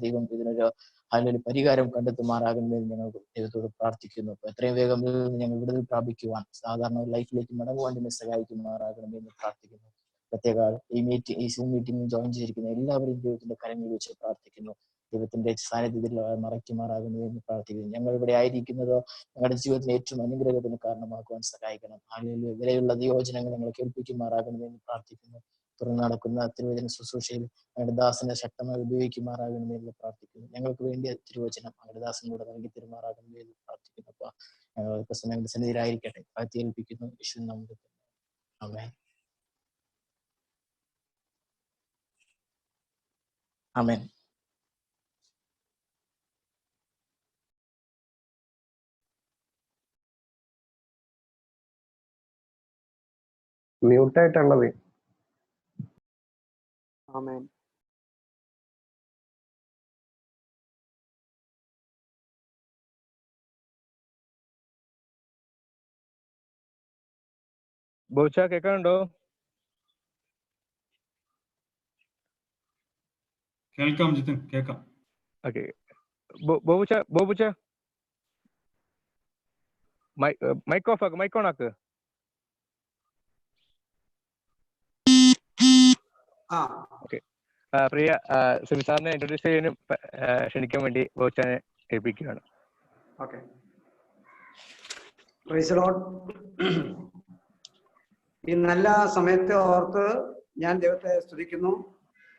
ദൈവം ഇതിനൊരു അതിനൊരു പരിഹാരം കണ്ടെത്തുമാറാകുന്നതിന് ഞങ്ങൾ ദൈവത്തോട് പ്രാർത്ഥിക്കുന്നു. എത്രയും വേഗം ഞങ്ങൾ വിടുതൽ പ്രാപിക്കുവാൻ സാധാരണ ലൈഫിലേക്ക് മടങ്ങുവാൻ തന്നെ സഹായിക്കുമാറാകണമെന്ന് പ്രാർത്ഥിക്കുന്നു. പ്രത്യേക ഈ സൂം മീറ്റിംഗിൽ ജോയിൻ ചെയ്തിരിക്കുന്ന എല്ലാവരും ദൈവത്തിന്റെ കരങ്ങളിൽ വെച്ച് പ്രാർത്ഥിക്കുന്നു. ദൈവത്തിന്റെ സാന്നിധ്യത്തിൽ മറയ്ക്കുമാറാകുന്നു എന്ന് പ്രാർത്ഥിക്കുന്നു. ഞങ്ങൾ ഇവിടെ ആയിരിക്കുന്നതോ ഞങ്ങളുടെ ജീവിതത്തിന് ഏറ്റവും അനുഗ്രഹത്തിന് കാരണമാക്കുവാൻ സഹായിക്കണം. അല്ലെങ്കിൽ വിലയുള്ള ദൈവവചനങ്ങൾ ഞങ്ങൾ കേൾപ്പിക്കുമാറാകണമെന്ന് പ്രാർത്ഥിക്കുന്നു. തുറന്നു നടക്കുന്ന തിരുവചന ശുശ്രൂഷയിൽ ഞങ്ങളുടെ ദാസനെ ശക്തമായി ഉപയോഗിക്കുമാറാകണമെന്ന് പ്രാർത്ഥിക്കുന്നു. ഞങ്ങൾക്ക് വേണ്ടിയ തിരുവചനം ഞങ്ങളുടെ ദാസനോട് നൽകി തരുമാറാകണമെന്ന് പ്രാർത്ഥിക്കുന്നു. അപ്പൊ ഞങ്ങളുടെ സന്നിധിയിലായിരിക്കട്ടെ താഴ്ത്തി ഏൽപ്പിക്കുന്നു. യേശുവിൻ നാമത്തിൽ ആമേൻ. ആമേൻ. മ്യൂട്ടായിട്ടുള്ളത്. ആമേൻ. ബോച്ച കേൾക്കാനുണ്ടോ? കേൾക്കാം ജിതിൻ, കേൾക്കാം. ഓക്കെ. ബോബുച്ച മൈക്ക് ഓഫ് ആക്ക്, മൈക്ക് ഓൺ ആക്ക്. ഓക്കെ. പ്രിയ സിംസാറിനെ ഇൻട്രൊഡ്യൂസ് ചെയ്യാനും ക്ഷണിക്കാൻ വേണ്ടി ബോച്ചാനെ ഏൽപ്പിക്കുകയാണ്. ഓക്കെ. Praise the Lord. ഈ നല്ല സമയത്തെ ഓർത്ത് ഞാൻ ദൈവത്തെ സ്തുതിക്കുന്നു.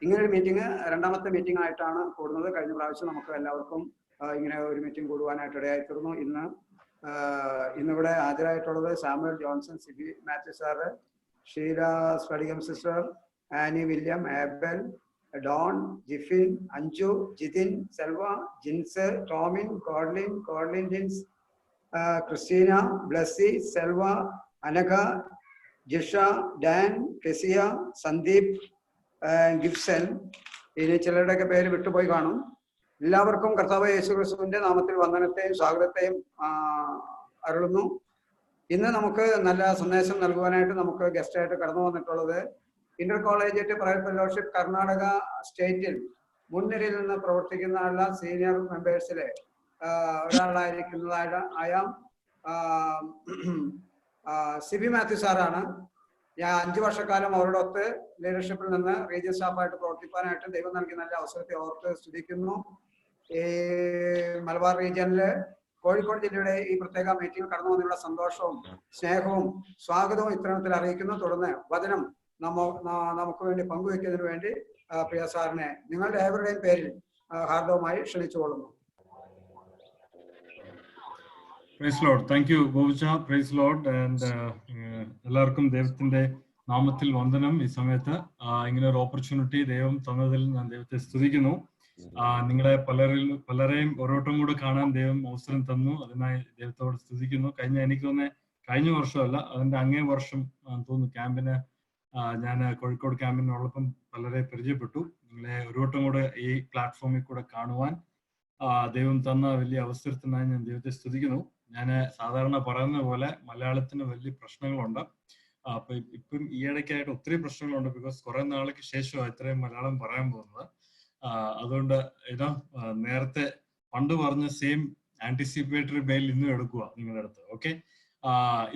ഇങ്ങനൊരു മീറ്റിംഗ് രണ്ടാമത്തെ മീറ്റിംഗ് ആയിട്ടാണ് കൂടുന്നത്. കഴിഞ്ഞ പ്രാവശ്യം നമുക്ക് എല്ലാവർക്കും ഇങ്ങനെ ഒരു മീറ്റിംഗ് കൂടുവാനായിട്ട് ഇടയായിത്തീർന്നു. ഇന്നിവിടെ ഹാജരായിട്ടുള്ളത് Samuel Johnson, Sibi Mathew sir, Sheela Spadikam sister, Annie William, Abel, Don, Jifin, Anju, Jithin, Selva, Jins, Tomin, കോഡ്ലിൻ Jins, Christina, Blessy, Selva, Anagha, Jisha, Dan, Kezia, Sandeep, Gifson. ഇനി ചിലരുടെയൊക്കെ പേര് വിട്ടുപോയി കാണും. എല്ലാവർക്കും കർത്താവ് യേശു ക്രിസ്തുവിന്റെ നാമത്തിൽ വന്ദനത്തെയും സ്വാഗതത്തെയും അരുളുന്നു. ഇന്ന് നമുക്ക് നല്ല സന്ദേശം നൽകുവാനായിട്ട് നമുക്ക് ഗസ്റ്റായിട്ട് കടന്നു വന്നിട്ടുള്ളത് Inter collegiate private fellowship Karnataka സ്റ്റേറ്റിൽ മുൻനിരയിൽ നിന്ന് പ്രവർത്തിക്കുന്ന എല്ലാ സീനിയർ മെമ്പേഴ്സിലെ ഒരാളായിരിക്കുന്നതായ സിബി മാത്യു സാറാണ്. ഞാൻ 5 വർഷക്കാലം അവരോടൊത്ത് ലീഡർഷിപ്പിൽ നിന്ന് റീജിയൻ സ്റ്റാഫായിട്ട് പ്രവർത്തിക്കാനായിട്ട് ദൈവം നൽകി നല്ല അവസരത്തെ ഓർത്ത് സ്തുതിക്കുന്നു. ഈ മലബാർ റീജിയനില് കോഴിക്കോട് ജില്ലയുടെ ഈ പ്രത്യേക മീറ്റിംഗിൽ കടന്നു വന്നുള്ള സന്തോഷവും സ്നേഹവും സ്വാഗതവും ഇത്തരണത്തിൽ അറിയിക്കുന്നു. തുടർന്ന് വചനം നമുക്ക് വേണ്ടി പങ്കുവെക്കുന്നതിന് വേണ്ടി പ്രിയ സാറിനെ നിങ്ങളുടെ ഏവരുടെയും പേരിൽ ഹാർദവമായി ക്ഷണിച്ചുകൊള്ളുന്നു. Praise lord. താങ്ക് യു ഗോവിച്ച. Praise lord. ആൻഡ് എല്ലാവർക്കും ദൈവത്തിന്റെ നാമത്തിൽ വന്ദനം. ഈ സമയത്ത് ഇങ്ങനെ ഒരു ഓപ്പർച്യൂണിറ്റി ദൈവം തന്നതിൽ ഞാൻ ദൈവത്തെ സ്തുതിക്കുന്നു. നിങ്ങളെ പലരെയും ഓരോട്ടും കൂടെ കാണാൻ ദൈവം അവസരം തന്നു. അതിനായി ദൈവത്തോട് സ്തുതിക്കുന്നു. എനിക്ക് തോന്നുന്നത് കഴിഞ്ഞ വർഷമല്ല, അതിന്റെ അങ്ങേ വർഷം തോന്നുന്നു ക്യാമ്പിന് ഞാൻ കോഴിക്കോട് ക്യാമ്പിനോടൊപ്പം പലരെ പരിചയപ്പെട്ടു. നിങ്ങളെ ഒരുവട്ടം കൂടെ ഈ പ്ലാറ്റ്ഫോമിൽ കൂടെ കാണുവാൻ ദൈവം തന്ന വലിയ അവസരത്തിനായി ഞാൻ ദൈവത്തെ സ്തുതിക്കുന്നു. ഞാൻ സാധാരണ പറയുന്ന പോലെ മലയാളത്തിന് വലിയ പ്രശ്നങ്ങളുണ്ട്. അപ്പൊ ഇപ്പം ഈയിടയ്ക്കായിട്ട് ഒത്തിരി പ്രശ്നങ്ങളുണ്ട്. ബിക്കോസ് കുറെ നാൾക്ക് ശേഷമാണ് ഇത്രയും മലയാളം പറയാൻ പോകുന്നത്. അതുകൊണ്ട് നേരത്തെ പണ്ട് പറഞ്ഞ സെയിം ആന്റിസിപ്പേറ്ററി ബെയിൽ ഇന്നും എടുക്കുക നിങ്ങളുടെ അടുത്ത്. ഓക്കെ.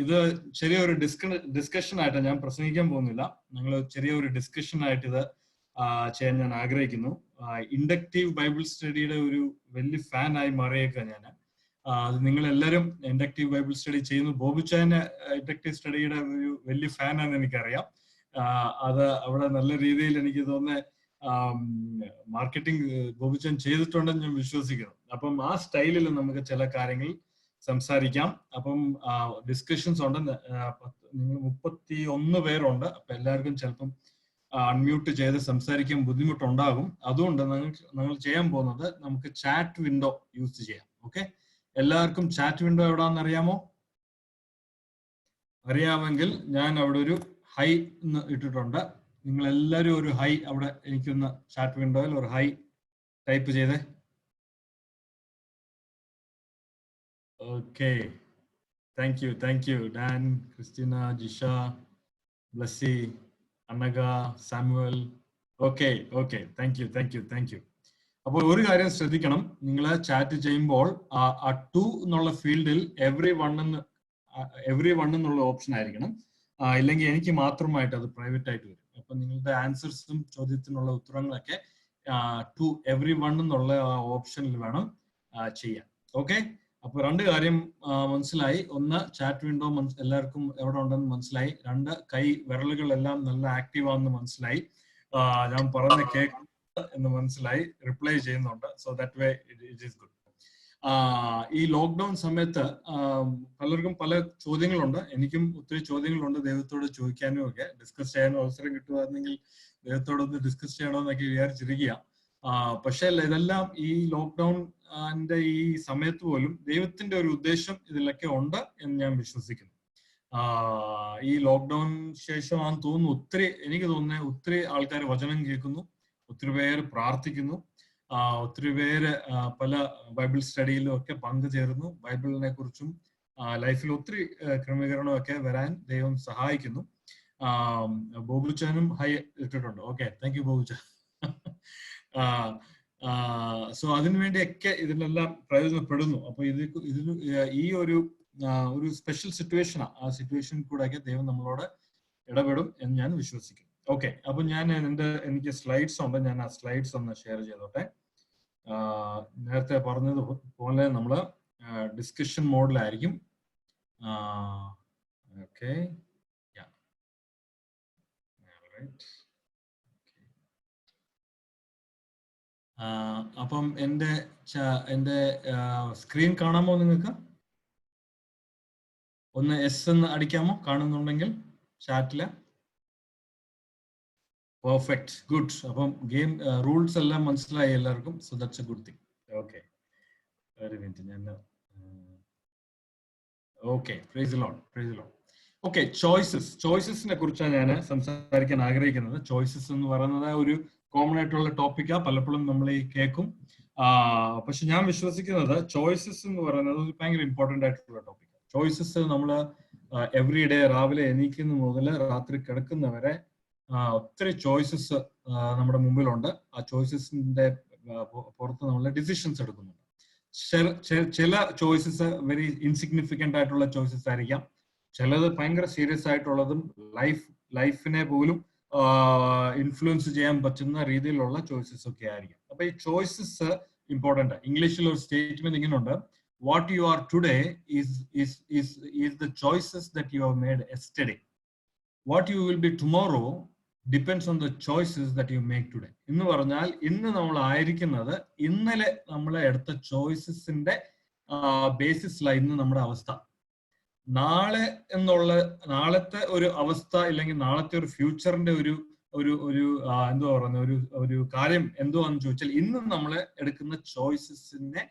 ഇത് ചെറിയൊരു ഡിസ്കഷൻ ആയിട്ട് ഞാൻ പ്രസംഗിക്കാൻ പോകുന്നില്ല. ഞങ്ങൾ ചെറിയൊരു ഡിസ്കഷൻ ആയിട്ട് ഇത് ചെയ്യാൻ ഞാൻ ആഗ്രഹിക്കുന്നു. ഇൻഡക്റ്റീവ് ബൈബിൾ സ്റ്റഡിയുടെ ഒരു വലിയ ഫാൻ ആയി മാറിയേക്കാം ഞാൻ. നിങ്ങൾ എല്ലാവരും ഇൻഡക്റ്റീവ് ബൈബിൾ സ്റ്റഡി ചെയ്യുന്നു. ബോബുച്ചാന്റെ ഇൻഡക്റ്റീവ് സ്റ്റഡിയുടെ ഒരു വലിയ ഫാനാണെന്ന് എനിക്കറിയാം. അത് അവിടെ നല്ല രീതിയിൽ എനിക്ക് തോന്നുന്നത് മാർക്കറ്റിംഗ് ബോബുച്ചാൻ ചെയ്തിട്ടുണ്ടെന്ന് ഞാൻ വിശ്വസിക്കുന്നു. അപ്പം ആ സ്റ്റൈലിൽ നമുക്ക് ചില കാര്യങ്ങൾ സംസാരിക്കാം. അപ്പം ഡിസ്കഷൻസ് ഉണ്ട്. നിങ്ങൾ 31 പേരുണ്ട്. അപ്പൊ എല്ലാവർക്കും ചിലപ്പം അൺമ്യൂട്ട് ചെയ്ത് സംസാരിക്കാൻ ബുദ്ധിമുട്ടുണ്ടാകും. അതുകൊണ്ട് നിങ്ങൾ ചെയ്യാൻ പോകുന്നത് നമുക്ക് ചാറ്റ് വിൻഡോ യൂസ് ചെയ്യാം. ഓക്കെ. എല്ലാവർക്കും ചാറ്റ് വിൻഡോ എവിടാന്ന് അറിയാമോ? അറിയാമെങ്കിൽ ഞാൻ അവിടെ ഒരു ഹൈ എന്ന് ഇട്ടിട്ടുണ്ട്. നിങ്ങൾ എല്ലാവരും ഒരു ഹൈ അവിടെ എനിക്കൊന്ന് ചാറ്റ് വിൻഡോയിൽ ഒരു ഹൈ ടൈപ്പ് ചെയ്തേ. Okay. Thank you Dan, Christina, Jisha, Blessy, Anagha, Samuel. Okay. Thank you. അപ്പോൾ ഒരു കാര്യം ശ്രദ്ധിക്കണം, നിങ്ങൾ ചാറ്റ് ചെയ്യുമ്പോൾ ആ ടു എന്നുള്ള ഫീൽഡിൽ എവറി വൺ എന്നുള്ള ഓപ്ഷൻ ആയിരിക്കണം. ഇല്ലെങ്കിൽ എനിക്ക് മാത്രമായിട്ട് അത് പ്രൈവറ്റ് ആയിട്ട് വരും. അപ്പൊ നിങ്ങളുടെ ആൻസേഴ്സും ചോദ്യത്തിനുള്ള ഉത്തരങ്ങളൊക്കെ ടു എവറി വൺ എന്നുള്ള ആ ഓപ്ഷനിൽ വേണം ചെയ്യാൻ. ഓക്കെ, അപ്പൊ രണ്ട് കാര്യം മനസ്സിലായി. ഒന്ന്, ചാറ്റ് വിൻഡോ എല്ലാവർക്കും എവിടെ ഉണ്ടെന്ന് മനസ്സിലായി. രണ്ട്, കൈ വിരലുകളെല്ലാം നല്ല ആക്റ്റീവ് ആണെന്ന് മനസ്സിലായി. ഞാൻ പറഞ്ഞ കേക്ക് എന്ന് മനസ്സിലായി, റിപ്ലൈ ചെയ്യുന്നുണ്ട്. So that way it is good. ഈ ലോക്ക്ഡൌൺ സമയത്ത് പലർക്കും പല ചോദ്യങ്ങളുണ്ട്. എനിക്കും ഒത്തിരി ചോദ്യങ്ങളുണ്ട്, ദൈവത്തോട് ചോദിക്കാനും ഒക്കെ ഡിസ്കസ് ചെയ്യാനും അവസരം കിട്ടുകയാണെങ്കിൽ ദൈവത്തോടൊന്ന് ഡിസ്കസ് ചെയ്യണമെന്നൊക്കെ വിചാരിച്ചിരിക്കുക. പക്ഷേ ഇതെല്ലാം ഈ ലോക്ക്ഡൌണിന്റെ ഈ സമയത്ത് പോലും ദൈവത്തിന്റെ ഒരു ഉദ്ദേശം ഇതിലൊക്കെ ഉണ്ട് എന്ന് ഞാൻ വിശ്വസിക്കുന്നു. ഈ ലോക്ക്ഡൌൺ ശേഷമാണെന്ന് തോന്നുന്നു എനിക്ക് തോന്നുന്നത് ഒത്തിരി ആൾക്കാർ വചനം കേൾക്കുന്നു, ഒത്തിരി പേര് പ്രാർത്ഥിക്കുന്നു, ഒത്തിരി പേര് പല ബൈബിൾ സ്റ്റഡിയിലും ഒക്കെ പങ്കുചേരുന്നു. ബൈബിളിനെ കുറിച്ചും ലൈഫിൽ ഒത്തിരി ക്രമീകരണമൊക്കെ വരാൻ ദൈവം സഹായിക്കുന്നു. ബോബുച്ചാനും ഹൈ ഇട്ടിട്ടുണ്ട്. ഓക്കെ, താങ്ക് യു ബോബുച്ച. സോ അതിനുവേണ്ടിയൊക്കെ ഇതിനെല്ലാം പ്രയോജനപ്പെടുന്നു. അപ്പൊ ഈ ഒരു സ്പെഷ്യൽ സിറ്റുവേഷനാണ്. ആ സിറ്റുവേഷനിൽ കൂടെയൊക്കെ ദൈവം നമ്മളോട് ഇടപെടും എന്ന് ഞാൻ വിശ്വസിക്കുന്നു. ഓക്കെ, അപ്പൊ ഞാൻ എനിക്ക് സ്ലൈഡ്സ് ഉണ്ട്, ഞാൻ ആ സ്ലൈഡ്സ് ഒന്ന് ഷെയർ ചെയ്തോട്ടെ. നേരത്തെ പറഞ്ഞതുപോലെ നമ്മള് ഡിസ്കഷൻ മോഡിലായിരിക്കും. ഓക്കെ, അപ്പം എന്റെ സ്ക്രീൻ കാണാമോ നിങ്ങൾക്ക്? ഒന്ന് എസ് എന്ന് അടിക്കാമോ കാണുന്നുണ്ടെങ്കിൽ ചാറ്റില്? Perfect, good. അപ്പം ഗെയിം റൂൾസ് എല്ലാം മനസ്സിലായി എല്ലാവർക്കും. So that's a good thing. Okay, ഒരു മിനിറ്റ് ഞാൻ okay, praise the lord, praise the lord. Okay, ചോയ്സസിനെ കുറിച്ചാണ് ഞാൻ സംസാരിക്കാൻ ആഗ്രഹിക്കുന്നത്. ചോയ്സസ് എന്ന് പറയുന്നത് ഒരു കോമൺ ആയിട്ടുള്ള ടോപ്പിക്കാ, പലപ്പോഴും നമ്മൾ ഈ കേൾക്കും. പക്ഷെ ഞാൻ വിശ്വസിക്കുന്നത് ചോയ്സസ് എന്ന് പറയുന്നത് ഒരു ഭയങ്കര ഇമ്പോർട്ടന്റ് ആയിട്ടുള്ള ടോപ്പിക്കാണ്. ചോയ്സസ് നമ്മൾ എവറി ഡേ രാവിലെ എണീക്കുന്ന മുതൽ രാത്രി കിടക്കുന്നവരെ ഒത്തിരി ചോയ്സസ് നമ്മുടെ മുമ്പിലുണ്ട്. ആ ചോയ്സസിന്റെ പുറത്ത് നമ്മൾ ഡിസിഷൻസ് എടുക്കുന്നുണ്ട്. ചില ചോയ്സസ് വെരി ഇൻസിഗ്നിഫിക്കന്റ് ആയിട്ടുള്ള ചോയ്സസ് ആയിരിക്കാം, ചിലത് ഭയങ്കര സീരിയസ് ആയിട്ടുള്ളതും ലൈഫിനെ പോലും ഇൻഫ്ലുവൻസ് ചെയ്യാൻ പറ്റുന്ന രീതിയിലുള്ള ചോയ്സസ് ഒക്കെ ആയിരിക്കും. അപ്പൊ ഈ ചോയ്സസ് ഇമ്പോർട്ടന്റ്. ഇംഗ്ലീഷിൽ ഒരു സ്റ്റേറ്റ്മെന്റ് ഇങ്ങനെയുണ്ട്: what you are today is the choices that you have made yesterday. What you will be tomorrow depends on the choices that you make today. എന്ന് പറഞ്ഞാൽ ഇന്ന് നമ്മൾ ആയിരിക്കുന്നത് ഇന്നലെ നമ്മൾ എടുത്ത ചോയ്സസിന്റെ ബേസിസിലാണ് ഇന്ന് നമ്മുടെ അവസ്ഥ. നാളത്തെ ഒരു അവസ്ഥ ഇല്ലെങ്കിൽ നാളത്തെ ഒരു ഫ്യൂച്ചറിന്റെ ഒരു എന്തോ പറയുന്ന ഒരു കാര്യം എന്തുവാന്ന് ചോദിച്ചാൽ ഇന്ന് നമ്മൾ എടുക്കുന്ന ചോയ്സസിനെ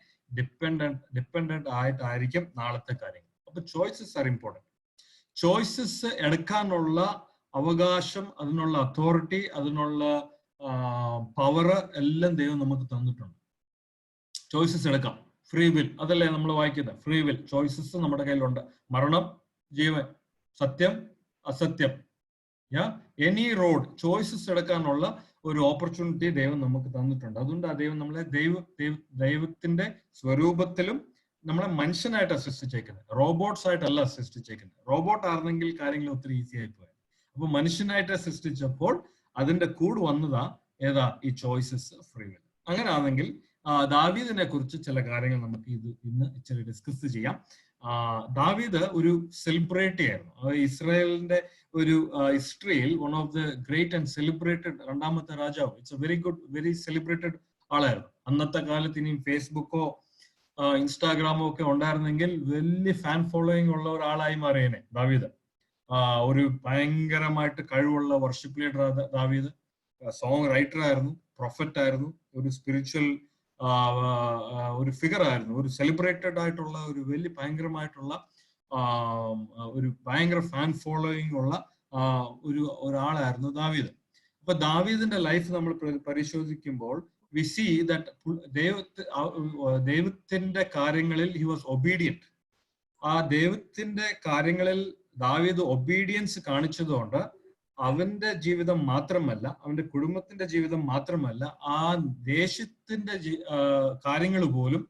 ഡിപ്പെൻഡന്റ് ആയിട്ടായിരിക്കും നാളത്തെ കാര്യങ്ങൾ. അപ്പൊ ചോയ്സസ് ആർ ഇമ്പോർട്ടന്റ്. ചോയ്സസ് എടുക്കാനുള്ള അവകാശം, അതിനുള്ള അതോറിറ്റി, അതിനുള്ള പവർ എല്ലാം ദൈവം നമുക്ക് തന്നിട്ടുണ്ട്. ചോയ്സസ് എടുക്കാം. ഫ്രീ വിൽ, അതല്ലേ നമ്മൾ വായിക്കുന്നത്? ഫ്രീ വിൽ, ചോയ്സസ് നമ്മുടെ കയ്യിലുണ്ട്. മരണം, ജീവൻ, സത്യം, അസത്യം, എനി റോഡ്, ചോയ്സസ് എടുക്കാനുള്ള ഒരു ഓപ്പർച്യൂണിറ്റി ദൈവം നമുക്ക് തന്നിട്ടുണ്ട്. അതുകൊണ്ട് ആ ദൈവം നമ്മളെ ദൈവത്തിന്റെ സ്വരൂപത്തിലും നമ്മളെ മനുഷ്യനായിട്ടാണ് സൃഷ്ടിച്ചേക്കുന്നത്, റോബോട്ട്സ് ആയിട്ടല്ല സൃഷ്ടിച്ചേക്കുന്നത്. റോബോട്ട് ആയിരുന്നെങ്കിൽ കാര്യങ്ങൾ ഒത്തിരി ഈസി ആയി പോയത്. അപ്പൊ മനുഷ്യനായിട്ട് സൃഷ്ടിച്ചപ്പോൾ അതിന്റെ കൂടെ വന്നതാ ഏതാ? ഈ ചോയ്സസ്, ഫ്രീ വിൽ. അങ്ങനെയാണെങ്കിൽ ദാവീദിനെ കുറിച്ച് ചില കാര്യങ്ങൾ നമുക്ക് ഇന്ന് ഇച്ചിരി ഡിസ്കസ് ചെയ്യാം. ദാവീദ് ഒരു സെലിബ്രിറ്റി ആയിരുന്നു. ഇസ്രായേലിന്റെ ഒരു ഹിസ്റ്ററിയിൽ one of the great and celebrated രണ്ടാമത്തെ രാജാവ്. ഇറ്റ്സ് എ വെരി സെലിബ്രേറ്റഡ് ആളായിരുന്നു. അന്നത്തെ കാലത്ത് ഇനിയും ഫേസ്ബുക്കോ ഇൻസ്റ്റാഗ്രാമോ ഒക്കെ ഉണ്ടായിരുന്നെങ്കിൽ വലിയ ഫാൻ ഫോളോയിങ് ഉള്ള ഒരാളായി മാറിയേനെ ദാവീദ്. ഒരു ഭയങ്കരമായിട്ട് കഴിവുള്ള വർഷിപ്പ് ലീഡർ ദാവീദ്. സോങ് റൈറ്റർ ആയിരുന്നു, പ്രൊഫറ്റ് ആയിരുന്നു, ഒരു സ്പിരിച്വൽ ഒരു ഫിഗർ ആയിരുന്നു, ഒരു സെലിബ്രേറ്റഡ് ആയിട്ടുള്ള ഒരു വലിയ ഭയങ്കരമായിട്ടുള്ള ഒരു ഭയങ്കര ഫാൻ ഫോളോയിങ് ഉള്ള ഒരാളായിരുന്നു ദാവീദ്. അപ്പൊ ദാവീദിന്റെ ലൈഫ് നമ്മൾ പരിശോധിക്കുമ്പോൾ we see that ദൈവത്തിന്റെ കാര്യങ്ങളിൽ he was obedient. ആ ദൈവത്തിന്റെ കാര്യങ്ങളിൽ ദാവീദ് ഒബീഡിയൻസ് കാണിച്ചതുകൊണ്ട് അവന്റെ ജീവിതം മാത്രമല്ല, അവന്റെ കുടുംബത്തിന്റെ ജീവിതം മാത്രമല്ല, ആ ദേശത്തിന്റെ കാര്യങ്ങൾ പോലും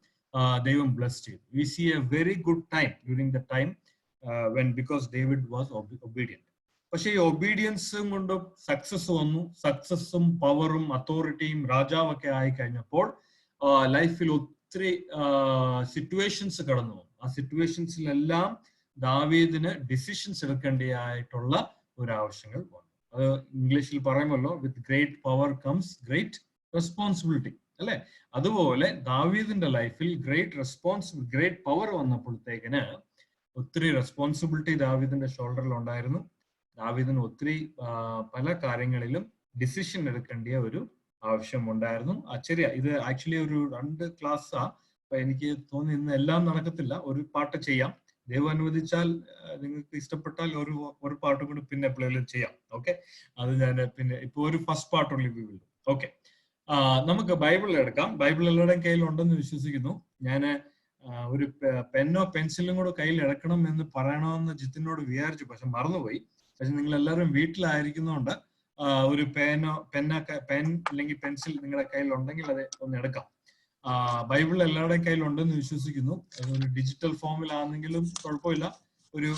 ദൈവം ബ്ലസ് ചെയ്തു. We see a very good time during the time when because David was obedient. പക്ഷെ ഈ ഒബീഡിയൻസും കൊണ്ട് സക്സസ് വന്നു. സക്സസും പവറും അതോറിറ്റിയും രാജാവൊക്കെ ആയി കഴിഞ്ഞപ്പോൾ ലൈഫിൽ ഒത്തിരി സിറ്റുവേഷൻസ് കടന്നു വന്നു. ആ സിറ്റുവേഷൻസിലെല്ലാം ദാവീദിന് ഡിസിഷൻസ് എടുക്കേണ്ടതായിട്ടുള്ള ഒരു ആവശ്യങ്ങൾ വന്നു. അത് ഇംഗ്ലീഷിൽ പറയുമല്ലോ, with great power comes great responsibility, അല്ലെ? അതുപോലെ ദാവീദിന്റെ ലൈഫിൽ ഗ്രേറ്റ് പവർ വന്നപ്പോഴത്തേക്കിന് ഒത്തിരി റെസ്പോൺസിബിലിറ്റി ദാവീദിന്റെ ഷോൾഡറിൽ ഉണ്ടായിരുന്നു. ദാവീദിന് ഒത്തിരി പല കാര്യങ്ങളിലും ഡിസിഷൻ എടുക്കേണ്ട ഒരു ആവശ്യം ഉണ്ടായിരുന്നു. ശരിയാ, ഇത് ആക്ച്വലി ഒരു 2 ക്ലാസ്സാ. അപ്പൊ എനിക്ക് തോന്നി ഇന്ന് എല്ലാം നടക്കത്തില്ല. ഒരു പാട്ട് ചെയ്യാം, ദൈവം അനുവദിച്ചാൽ. നിങ്ങൾക്ക് ഇഷ്ടപ്പെട്ടാൽ ഒരു പാട്ടും കൂടി പിന്നെ എപ്പോഴെങ്കിലും ചെയ്യാം. ഓക്കെ, അത് ഞാൻ പിന്നെ ഇപ്പൊ ഒരു first part only we will do. Okay, നമുക്ക് ബൈബിൾ എടുക്കാം. ബൈബിൾ എല്ലാവരുടെയും കയ്യിൽ ഉണ്ടെന്ന് വിശ്വസിക്കുന്നു. ഞാൻ ഒരു പെന്നോ പെൻസിലും കൂടെ കയ്യിൽ എടുക്കണം എന്ന് പറയണമെന്ന് ജിത്തിനോട് വിചാരിച്ചു, പക്ഷെ മറന്നുപോയി. പക്ഷെ നിങ്ങൾ എല്ലാവരും വീട്ടിലായിരിക്കുന്നതുകൊണ്ട് ഒരു പെൻ അല്ലെങ്കിൽ പെൻസിൽ നിങ്ങളുടെ കയ്യിൽ ഉണ്ടെങ്കിൽ അത് ഒന്ന് എടുക്കാം. ബൈബിൾ എല്ലാവരുടെയും കയ്യിൽ ഉണ്ടെന്ന് വിശ്വസിക്കുന്നു. അതൊരു ഡിജിറ്റൽ ഫോമിലാണെങ്കിലും കുഴപ്പമില്ല. ഒരു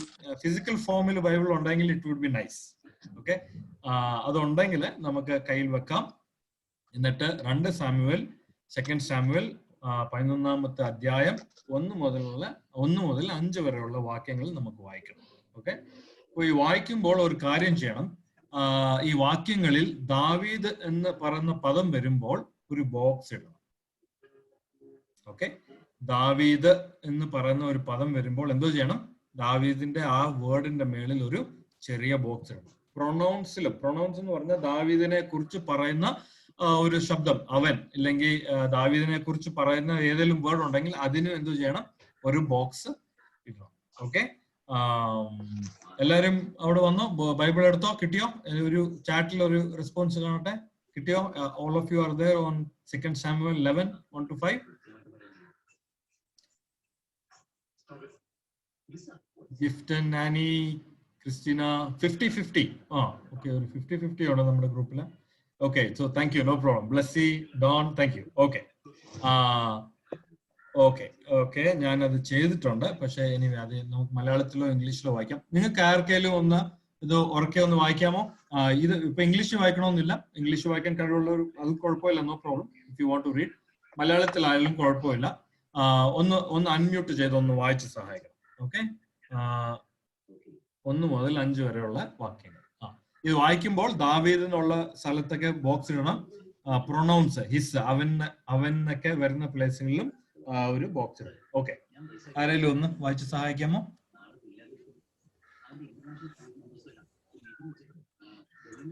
ഫിസിക്കൽ ഫോമിൽ ബൈബിൾ ഉണ്ടെങ്കിൽ it would be nice. Okay, അതുണ്ടെങ്കിൽ നമുക്ക് കയ്യിൽ വെക്കാം. എന്നിട്ട് 2 സാമുവേൽ 2 സാമുവേൽ 11-ാമത്തെ അധ്യായം 1 മുതൽ 5 വരെയുള്ള വാക്യങ്ങൾ നമുക്ക് വായിക്കണം. ഓക്കെ, അപ്പൊ ഈ വായിക്കുമ്പോൾ ഒരു കാര്യം ചെയ്യണം. ഈ വാക്യങ്ങളിൽ ദാവീദ് എന്ന് പറയുന്ന പദം വരുമ്പോൾ ഒരു ബോക്സ് ഇടണം. ഓക്കെ, ദാവീദ് എന്ന് പറയുന്ന ഒരു പദം വരുമ്പോൾ എന്തോ ചെയ്യണം? ദാവീദിന്റെ ആ വേർഡിന്റെ മേളിൽ ഒരു ചെറിയ ബോക്സ് ഇടണം. പ്രൊനൗൺസ് എന്ന് പറഞ്ഞാൽ ദാവീദിനെ കുറിച്ച് പറയുന്ന ഒരു ശബ്ദം, അവൻ ഇല്ലെങ്കിൽ ദാവീദിനെ കുറിച്ച് പറയുന്ന ഏതെങ്കിലും വേർഡ് ഉണ്ടെങ്കിൽ അതിന് എന്തോ ചെയ്യണം? ഒരു ബോക്സ് ഇടണം. ഓക്കെ, എല്ലാരും അവിടെ വന്നോ? ബൈബിൾ എടുത്തോ? കിട്ടിയോ? ഒരു ചാറ്റിൽ ഒരു റെസ്പോൺസ് കാണട്ടെ. കിട്ടിയോ? All of you are there on 2 Samuel 11, 1-5. Gifton, Nani, Christina, 50-50. Okay, ഒരു 50-50 ഉണ്ട് നമ്മുടെ ഗ്രൂപ്പില്. Okay, so thank you, no problem. Blessy, Don, thank you. Okay, okay, ഞാനത് ചെയ്തിട്ടുണ്ട്. പക്ഷെ ഇനി അത് നമുക്ക് മലയാളത്തിലോ ഇംഗ്ലീഷിലോ വായിക്കാം. നിങ്ങൾക്ക് ആർക്കെങ്കിലും ഒന്ന് ഇത് ഉറക്കെ ഒന്ന് വായിക്കാമോ? ഇത് ഇപ്പൊ ഇംഗ്ലീഷ് വായിക്കണമെന്നില്ല. ഇംഗ്ലീഷ് വായിക്കാൻ കഴിവുള്ളവർ അത് കുഴപ്പമില്ല, no problem. If you want to read, മലയാളത്തിലായാലും കുഴപ്പമില്ല. ഒന്ന് അൺമ്യൂട്ട് ചെയ്ത് ഒന്ന് വായിച്ച് സഹായിക്കണം. ഓക്കെ, 1 മുതൽ 5 വരെയുള്ള വാക്യങ്ങൾ. ഇത് വായിക്കുമ്പോൾ ദാവീദിനുള്ള സ്ഥലത്തൊക്കെ ബോക്സ് ഇടണം. പ്രൊനൗൺസ് ഹിസ്, അവനൊക്കെ വരുന്ന പ്ലേസുകളിലും ഒരു ബോക്സ് ഇടണം. ഓക്കെ, ആരെങ്കിലും ഒന്ന് വായിച്ച് സഹായിക്കാമോ?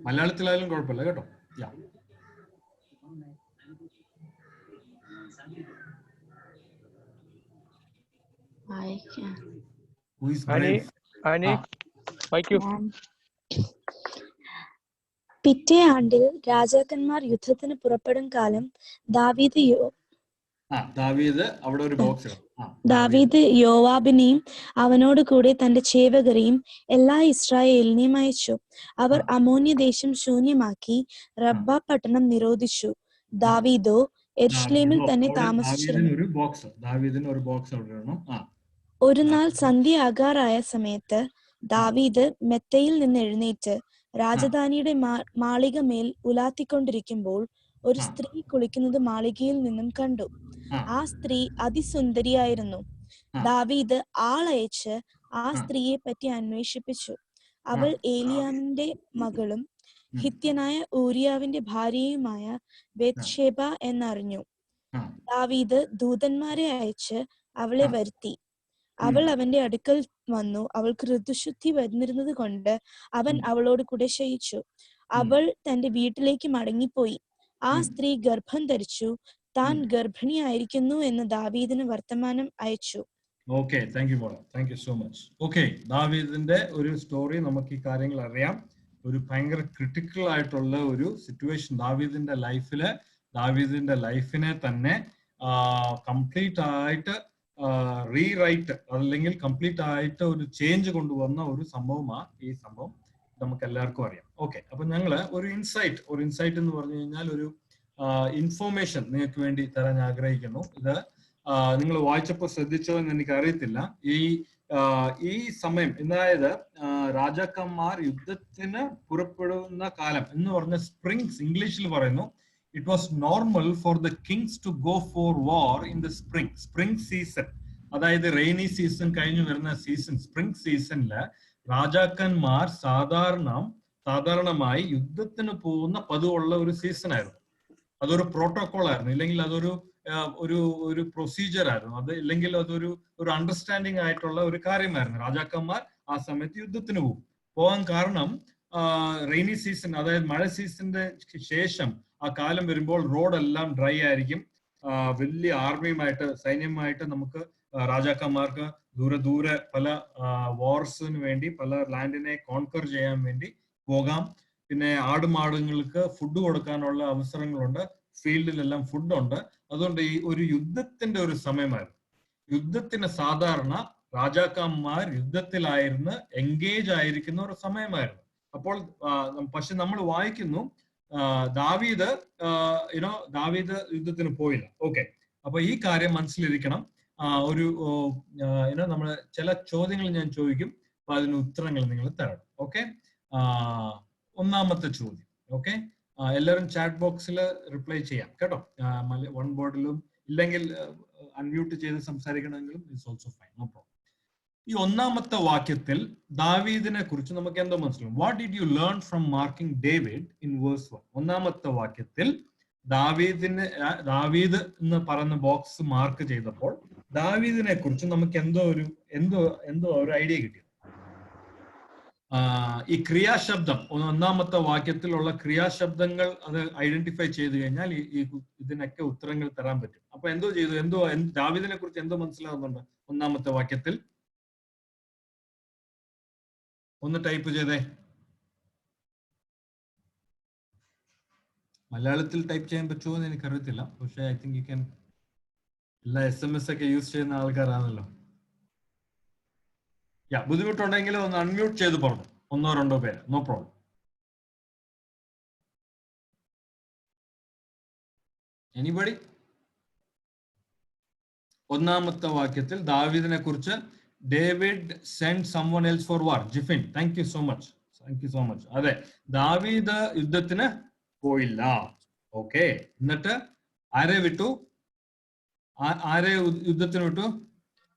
മലയാളത്തിലായാലും കുഴപ്പമില്ല കേട്ടോ. പിറ്റേ ആണ്ടിൽ രാജാക്കന്മാർ യുദ്ധത്തിന് പുറപ്പെടും കാലം ദാവീദ് യോവാബിനെയും അവനോട് കൂടെ തന്റെ ചേവകരെയും എല്ലാ ഇസ്രായേലിനെയും അയച്ചു. അവർ അമോന്യ ദേശം ശൂന്യമാക്കി റബ്ബ പട്ടണം നിരോധിച്ചു. ദാവീദോ യെരൂശലേമിൽ തന്നെ താമസിച്ചിരുന്നു. ഒരു നാൾ സന്ധ്യയാകാറായ സമയത്ത് ദാവീദ് മെത്തയിൽ നിന്ന് എഴുന്നേറ്റ് രാജധാനിയുടെ മാളിക മേൽ ഉലാത്തിക്കൊണ്ടിരിക്കുമ്പോൾ ഒരു സ്ത്രീ കുളിക്കുന്നത് മാളികയിൽ നിന്നും കണ്ടു. ആ സ്ത്രീ അതിസുന്ദരിയായിരുന്നു. ദാവീദ് ആളയച്ച് ആ സ്ത്രീയെ പറ്റി അന്വേഷിപ്പിച്ചു. അവൾ ഏലിയാമിന്റെ മകളും ഹിത്യനായ ഊരിയാവിന്റെ ഭാര്യയുമായ ബത്ശേബ എന്നറിഞ്ഞു. ദാവീദ് ദൂതന്മാരെ അയച്ച് അവളെ വരുത്തി. അവൾ അവന്റെ അടുക്കൽ വന്നു. അവൾക്ക് ഋതുശുദ്ധി വന്നിരുന്നത് കൊണ്ട് അവൻ അവളോട് കൂടെ ശയിച്ചു. അവൾ തന്റെ വീട്ടിലേക്ക് മടങ്ങിപ്പോയി. ആ സ്ത്രീ ഗർഭം ധരിച്ചു. താൻ ഗർഭിണിയായിരിക്കുന്നു എന്ന് ദാവീദിന് വർത്തമാനം അയച്ചു. ഓക്കെ, താങ്ക് യു മോളെ, thank you so much. Okay, ദാവീദിന്റെ ഒരു സ്റ്റോറി നമുക്ക് ഈ കാര്യങ്ങൾ അറിയാം. ഒരു ഭയങ്കര ക്രിട്ടിക്കൽ ആയിട്ടുള്ള ഒരു സിറ്റുവേഷൻ ദാവീദിന്റെ ലൈഫിനെ തന്നെ കംപ്ലീറ്റ് ആയിട്ട് റീറൈറ്റ് അല്ലെങ്കിൽ കംപ്ലീറ്റ് ആയിട്ട് ഒരു ചേഞ്ച് കൊണ്ടുവന്ന ഒരു സംഭവമാണ് ഈ സംഭവം. നമുക്ക് എല്ലാവർക്കും അറിയാം. ഓക്കെ, അപ്പൊ ഞങ്ങള് ഒരു ഇൻസൈറ്റ് എന്ന് പറഞ്ഞു കഴിഞ്ഞാൽ ഒരു ഇൻഫോർമേഷൻ നിങ്ങൾക്ക് വേണ്ടി തരാൻ ആഗ്രഹിക്കുന്നു. ഇത് നിങ്ങൾ വായിച്ചപ്പോൾ ശ്രദ്ധിച്ചോ എന്ന് എനിക്ക് അറിയത്തില്ല. ഈ സമയം, അതായത് രാജാക്കന്മാർ യുദ്ധത്തിന് പുറപ്പെടുന്ന കാലം എന്ന് പറഞ്ഞ സ്പ്രിങ്സ്, ഇംഗ്ലീഷിൽ പറയുന്നു it was normal for the kings to go for war in the spring season. അതായത് റെയിനി സീസൺ കഴിഞ്ഞു വരുന്ന സീസൺ, സ്പ്രിംഗ് സീസണില് രാജാക്കന്മാർ സാധാരണമായി യുദ്ധത്തിന് പോകുന്ന പതിവുള്ള ഒരു സീസൺ ആയിരുന്നു. അതൊരു പ്രോട്ടോകോൾ ആയിരുന്നു, ഇല്ലെങ്കിൽ അതൊരു ഒരു പ്രൊസീജിയർ ആയിരുന്നു, അത് ഇല്ലെങ്കിൽ അതൊരു അണ്ടർസ്റ്റാൻഡിങ് ആയിട്ടുള്ള ഒരു കാര്യമായിരുന്നു. രാജാക്കന്മാർ ആ സമയത്ത് യുദ്ധത്തിന് പോകാൻ കാരണം റെയിനി സീസൺ, അതായത് മഴ സീസണിന്റെ ശേഷം ആ കാലം വരുമ്പോൾ റോഡെല്ലാം ഡ്രൈ ആയിരിക്കും. വലിയ ആർമിയുമായിട്ട്, സൈന്യമായിട്ട് നമുക്ക് രാജാക്കന്മാർക്ക് ദൂരെ പല വാർസിന് വേണ്ടി, പല ലാൻഡിനെ കോൺകർ ചെയ്യാൻ വേണ്ടി പോകാം. പിന്നെ ആടുമാടുങ്ങൾക്ക് ഫുഡ് കൊടുക്കാനുള്ള അവസരങ്ങളുണ്ട്, ഫീൽഡിലെല്ലാം ഫുഡുണ്ട്. അതുകൊണ്ട് ഈ ഒരു യുദ്ധത്തിന്റെ ഒരു സമയമായിരുന്നു. യുദ്ധത്തിന് സാധാരണ രാജാക്കന്മാർ യുദ്ധത്തിലായിരുന്നു എൻഗേജ് ആയിരിക്കുന്ന ഒരു സമയമായിരുന്നു. അപ്പോൾ പക്ഷെ നമ്മൾ വായിക്കുന്നു ദാവീദ് യുദ്ധത്തിന് പോയില്ല. ഓക്കെ, അപ്പൊ ഈ കാര്യം മനസ്സിലിരിക്കണം. നമ്മൾ ചില ചോദ്യങ്ങൾ ഞാൻ ചോദിക്കും, അപ്പൊ അതിന് ഉത്തരങ്ങൾ നിങ്ങൾ തരണം. ഓക്കെ, ഒന്നാമത്തെ ചോദ്യം. ഓക്കെ, എല്ലാവരും ചാറ്റ് ബോക്സിൽ റിപ്ലൈ ചെയ്യാം കേട്ടോ. വൺ ബോർഡിലും ഇല്ലെങ്കിൽ അൺമ്യൂട്ട് ചെയ്ത് സംസാരിക്കണമെങ്കിലും it's also fine, no problem. ഈ ഒന്നാമത്തെ വാക്യത്തിൽ ദാവീദിനെ കുറിച്ച് നമുക്ക് എന്തോ മനസ്സിലാവും. What did you learn from marking David in verse 1? ഒന്നാമത്തെ വാക്യത്തിൽ ദാവീദ് എന്ന് പറയുന്ന ബോക്സ് മാർക്ക് ചെയ്തപ്പോൾ ദാവീദിനെ കുറിച്ച് നമുക്ക് എന്തോ ഒരു ഐഡിയ കിട്ടി. ഈ ക്രിയാശബ്ദം, ഒന്നാമത്തെ വാക്യത്തിലുള്ള ക്രിയാശബ്ദങ്ങൾ അത് ഐഡന്റിഫൈ ചെയ്ത് കഴിഞ്ഞാൽ ഇതിനൊക്കെ ഉത്തരങ്ങൾ തരാൻ പറ്റും. അപ്പൊ ദാവീദിനെ കുറിച്ച് എന്തോ മനസ്സിലാവുന്നുണ്ട് ഒന്നാമത്തെ വാക്യത്തിൽ? ഒന്ന് ടൈപ്പ് ചെയ്തേ. മലയാളത്തിൽ ടൈപ്പ് ചെയ്യാൻ പറ്റുമോ എന്ന് എനിക്കറിയത്തില്ല, പക്ഷെ ഐ തിങ്ക് യു ക്യാൻ. എല്ലാ SMS ഒക്കെ യൂസ് ചെയ്യുന്ന ആൾക്കാരാണല്ലോ. ബുദ്ധിമുട്ടുണ്ടെങ്കിൽ ഒന്ന് അൺമ്യൂട്ട് ചെയ്ത് പറഞ്ഞു, 1-2 പേര്, നോ പ്രോബ്ലം. എനിബഡി? ഒന്നാമത്തെ വാക്യത്തിൽ ദാവീദിനെ കുറിച്ച് David send someone else for war. Jifin, thank you so much. അതെ, ദാവീദ് യുദ്ധത്തിന് പോയില്ല. ഓക്കെ, എന്നിട്ട് ആരെ വിട്ടു? ആരെ യുദ്ധത്തിന് വിട്ടു?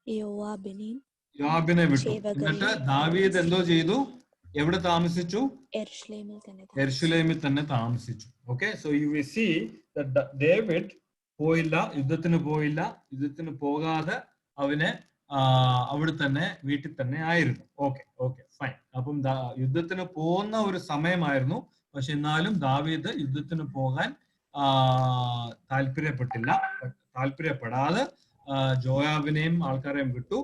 യോവാബിനെ വിട്ടു. എന്നിട്ട് ദാവീദ് എന്തോ ചെയ്തു? എവിടെ താമസിച്ചു? യെരുശലേമിൽ തന്നെ താമസിച്ചു. Okay, so you will see that David പോയില്ല, യുദ്ധത്തിന് പോയില്ല. യുദ്ധത്തിന് പോകാതെ അവനെ അവിടെ തന്നെ, വീട്ടിൽ തന്നെ ആയിരുന്നു. Okay fine. അപ്പം യുദ്ധത്തിന് പോകുന്ന ഒരു സമയമായിരുന്നു, പക്ഷെ എന്നാലും ദാവീദ് യുദ്ധത്തിന് പോകാൻ താല്പര്യപ്പെടാതെ ജോയാബിനെയും ആൾക്കാരെയും വിട്ടു.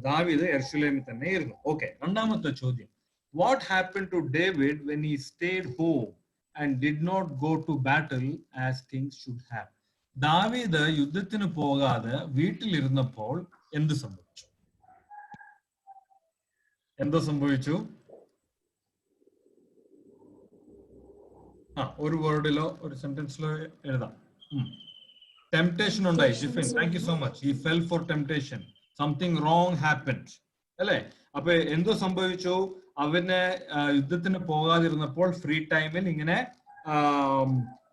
ദാവീദ് യെരുശലേമിൽ തന്നെ ഇരുന്നു. ഓക്കെ, രണ്ടാമത്തെ ചോദ്യം. What happen to David when he stayed home and did not go to battle as kings should have? ദാവീദ് യുദ്ധത്തിന് പോകാതെ വീട്ടിലിരുന്നപ്പോൾ എന്ത് സംഭവിച്ചു? ഒരു വേർഡിലോ ഒരു സെന്റൻസിലോ എഴുതാം. ടെംപ്ടേഷൻ ഉണ്ടായി. Jifin, thank you so much. He fell for temptation. Something wrong happened, അല്ലെ? അപ്പൊ എന്തോ സംഭവിച്ചു? അവന് യുദ്ധത്തിന് പോകാതിരുന്നപ്പോൾ ഫ്രീ ടൈമിൽ ഇങ്ങനെ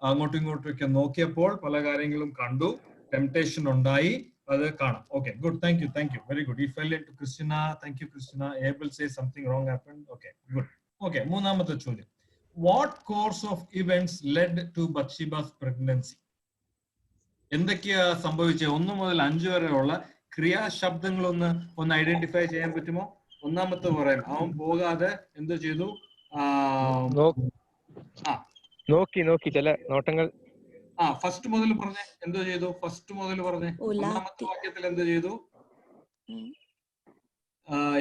അങ്ങോട്ടും ഇങ്ങോട്ടും ഒക്കെ നോക്കിയപ്പോൾ പല കാര്യങ്ങളും കണ്ടു. ടെംപ്ടേഷൻ ഉണ്ടായി, അത് കാണാം. Okay, good, thank you, very good. He fell into Christina, thank you Christina. Able say something wrong happened. Okay, good. Okay, മൂന്നാമത്തെ ചോദ്യം. What course of events led to Bathsheba's pregnancy? എന്തൊക്കെയാ സംഭവിച്ചത്? 1 മുതൽ 5 വരെയുള്ള ക്രിയാശബ്ദങ്ങളൊന്ന് ഐഡന്റിഫൈ ചെയ്യാൻ പറ്റുമോ? ഒന്നാമത്തെ പറയാം, അവൻ പോകാതെ എന്തോ ചെയ്തു? നോക്കി ചില നോട്ടങ്ങൾ. ഫസ്റ്റ് മുതൽ പറഞ്ഞേ, എന്തോ ചെയ്തു? ഫസ്റ്റ് മുതൽ പറഞ്ഞേ. ഒന്നാമത്തെ വാക്യത്തിൽ എന്തോ ചെയ്തു?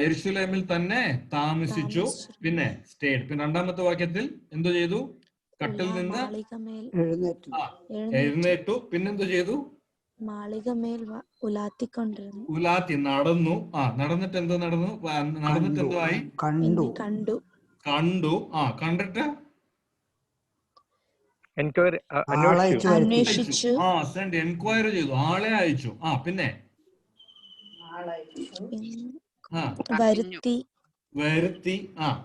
യെരുശലേമിൽ തന്നെ താമസിച്ചു, പിന്നെ സ്റ്റേഡ്. പിന്നെ രണ്ടാമത്തെ വാക്യത്തിൽ എന്തോ ചെയ്തു? കട്ടിൽ നിന്ന് എഴുന്നേറ്റു. പിന്നെന്തോ ചെയ്തു? മാളികമേൽ ഉലാത്തിക്കൊണ്ടിരുന്നു. ഉലാത്തി നടന്നു. നടന്നിട്ട് എന്തോ നടന്നു? നടന്നിട്ട് എന്തോ ആയി? കണ്ടു. കണ്ടു. കണ്ടു. കണ്ടിട്ട് അന്വേഷിച്ചു. എൻക്വയറി ചെയ്തു, ആളെ അയച്ചു. പിന്നെ വരുത്തി.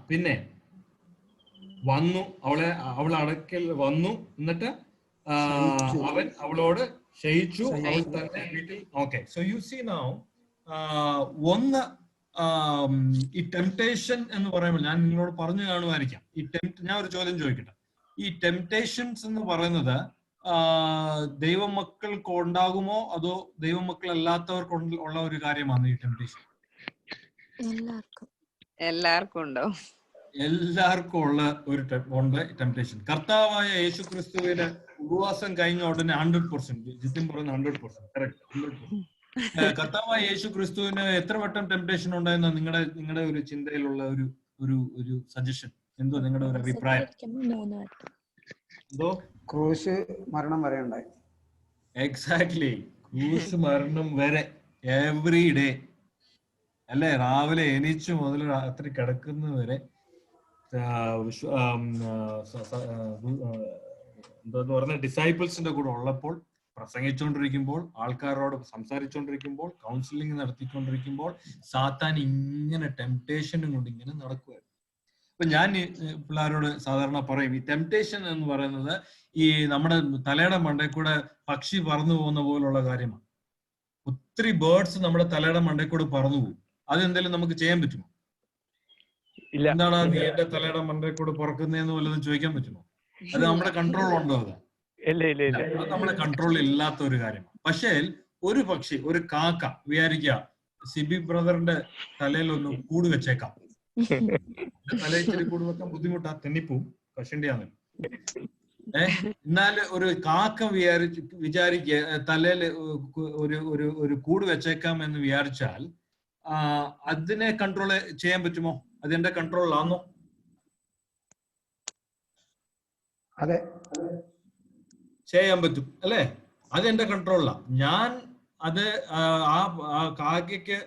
പിന്നെ വന്നു, അവൾ അടക്കൽ വന്നു. എന്നിട്ട് അവൻ അവളോട് ശയിച്ചു, അവൾ തന്നെ വീട്ടിൽ. Okay, so you see now ഒന്ന് ഈ ടെംപ്ടേഷൻ എന്ന് പറയുമ്പോൾ ഞാൻ നിങ്ങളോട് പറഞ്ഞു കാണുമായിരിക്കാം. ഞാൻ ഒരു ചോദ്യം ചോദിക്കട്ടെ. ഈ ടെംപ്ടേഷൻസ് എന്ന് പറയുന്നത് ദൈവമക്കൾക്ക് ഉണ്ടാകുമോ അതോ ദൈവമക്കൾ അല്ലാത്തവർക്ക് ഉള്ള ഒരു കാര്യമാണ് ഈ ടെംപ്ടേഷൻ? എല്ലാവർക്കും ഉണ്ടാവും. എല്ലാവർക്കും ഉള്ള ഒരു ടെംപ്ടേഷൻ. കർത്താവായ യേശു ക്രിസ്തുവിന് ഉപവാസം കഴിഞ്ഞ ഉടനെ 100%, ജിത്തിൻ പറയുന്ന 100%, കറക്റ്റ്, 100%. കർത്താവായ യേശു ക്രിസ്തുവിന് എത്ര വട്ടം ടെംപ്ടേഷൻ ഉണ്ടായെന്ന നിങ്ങളുടെ ഒരു ചിന്തയിലുള്ള ഒരു സജഷൻ എന്തോ, നിങ്ങളുടെ ഒരു അഭിപ്രായം എന്തോ? ക്രൂശ് മരണം വരെ ഉണ്ടായി. എക്സാക്ട്ലി, ക്രൂശ് മരണം വരെ, എവറി ഡേ അല്ലെ? രാവിലെ എണീച്ചു മുതൽ രാത്രി കിടക്കുന്നവരെ എന്താന്ന് പറഞ്ഞ ഡിസൈപ്പിൾസിന്റെ കൂടെ ഉള്ളപ്പോൾ, പ്രസംഗിച്ചുകൊണ്ടിരിക്കുമ്പോൾ, ആൾക്കാരോട് സംസാരിച്ചുകൊണ്ടിരിക്കുമ്പോൾ, കൗൺസിലിംഗ് നടത്തിക്കൊണ്ടിരിക്കുമ്പോൾ സാത്താൻ ഇങ്ങനെ ടെംപ്ടേഷനും കൊണ്ട് ഇങ്ങനെ നടക്കുമായിരുന്നു. അപ്പൊ ഞാൻ പിള്ളേരോട് സാധാരണ പറയും, ഈ ടെംപ്ടേഷൻ എന്ന് പറയുന്നത് ഈ നമ്മുടെ തലയുടെ മണ്ടയിൽ കൂടെ പക്ഷി പറന്നു പോകുന്ന പോലുള്ള കാര്യമാണ്. ഒത്തിരി ബേർഡ്സ് നമ്മുടെ തലയുടെ മണ്ടയിൽ കൂടെ പറന്നു പോകും. അതെന്തെങ്കിലും നമുക്ക് ചെയ്യാൻ പറ്റുമോ? എന്താണ് നീ എന്റെ തലയുടെ മണ്ടയിൽ കൂടെ പറക്കുന്നതെന്ന് വല്ലതും ചോദിക്കാൻ പറ്റുമോ? അത് നമ്മുടെ കൺട്രോൾ ഉണ്ടോ? അത് നമ്മുടെ കൺട്രോളിൽ ഇല്ലാത്ത ഒരു കാര്യമാണ്. പക്ഷേ ഒരു പക്ഷി, ഒരു കാക്ക വിചാരിക്കുക സിബി ബ്രദറിന്റെ തലയിൽ ഒന്ന് കൂട് വെച്ചേക്കാം. തലയിൽ ഇച്ചിരി കൂട് വെക്കാൻ ബുദ്ധിമുട്ടാ, തെന്നിപ്പോവും, കഷണ്ടിയാന്ന്. എന്നാൽ ഒരു കാക്ക വിചാരിക്കുക തലയിൽ ഒരു കൂട് വെച്ചേക്കാം എന്ന് വിചാരിച്ചാൽ അതിനെ കൺട്രോൾ ചെയ്യാൻ പറ്റുമോ? അതെന്റെ കൺട്രോളിലാണോ? അതെ, ചെയ്യാൻ പറ്റും അല്ലെ? അതെന്റെ കൺട്രോളിലാണ്. ഞാൻ അത് ആ കാക്കയ്ക്ക്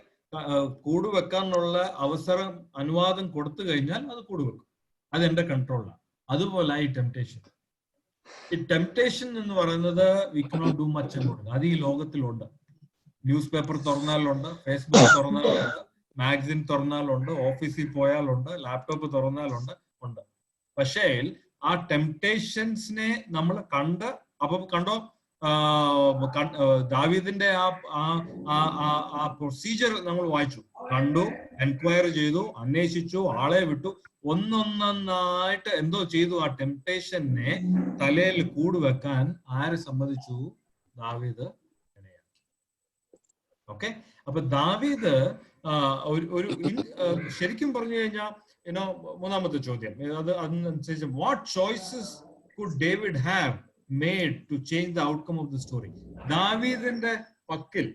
കൂട് വെക്കാനുള്ള അവസരം, അനുവാദം കൊടുത്തു കഴിഞ്ഞാൽ അത് കൂട് വെക്കും. അതെന്റെ കൺട്രോളിലാണ്. അതുപോലെ ഈ ടെംപ്ടേഷൻ. ഈ ടെംപ്ടേഷൻ എന്ന് പറയുന്നത് വി കനോട്ട് ഡു മച്ച് എന്ന് പറയുന്നത്. അത് ഈ ലോകത്തിലുണ്ട്. ന്യൂസ് പേപ്പർ തുറന്നാലുണ്ട്, ഫേസ്ബുക്ക് തുറന്നാലുണ്ട്, മാഗസിൻ തുറന്നാലുണ്ട്, ഓഫീസിൽ പോയാലുണ്ട്, ലാപ്ടോപ്പ് തുറന്നാലുണ്ട്. പക്ഷേ ആ ടെംപ്ടേഷൻസിനെ നമ്മൾ കണ്ടോ? ദാവീദിന്റെ ആ പ്രൊസീജിയർ നമ്മൾ വായിച്ചു, കണ്ടു, എൻക്വയറി ചെയ്തു, അന്വേഷിച്ചു, ആളെ വിട്ടു, ഒന്നൊന്നായിട്ട് എന്തോ ചെയ്തു. ആ ടെംപ്ടേഷനെ തലയിൽ കൂട് വെക്കാൻ ആര് സമ്മതിച്ചു? ദാവീദ്. ഓക്കെ, അപ്പൊ ദാവീദ് ഒരു ശരിക്കും പറഞ്ഞു കഴിഞ്ഞാൽ മൂന്നാമത്തെ ചോദ്യം അത് അതിനനുസരിച്ച്, what choices could David have made to change the outcome of the story? ദാവീദിന്റെ പക്കൽ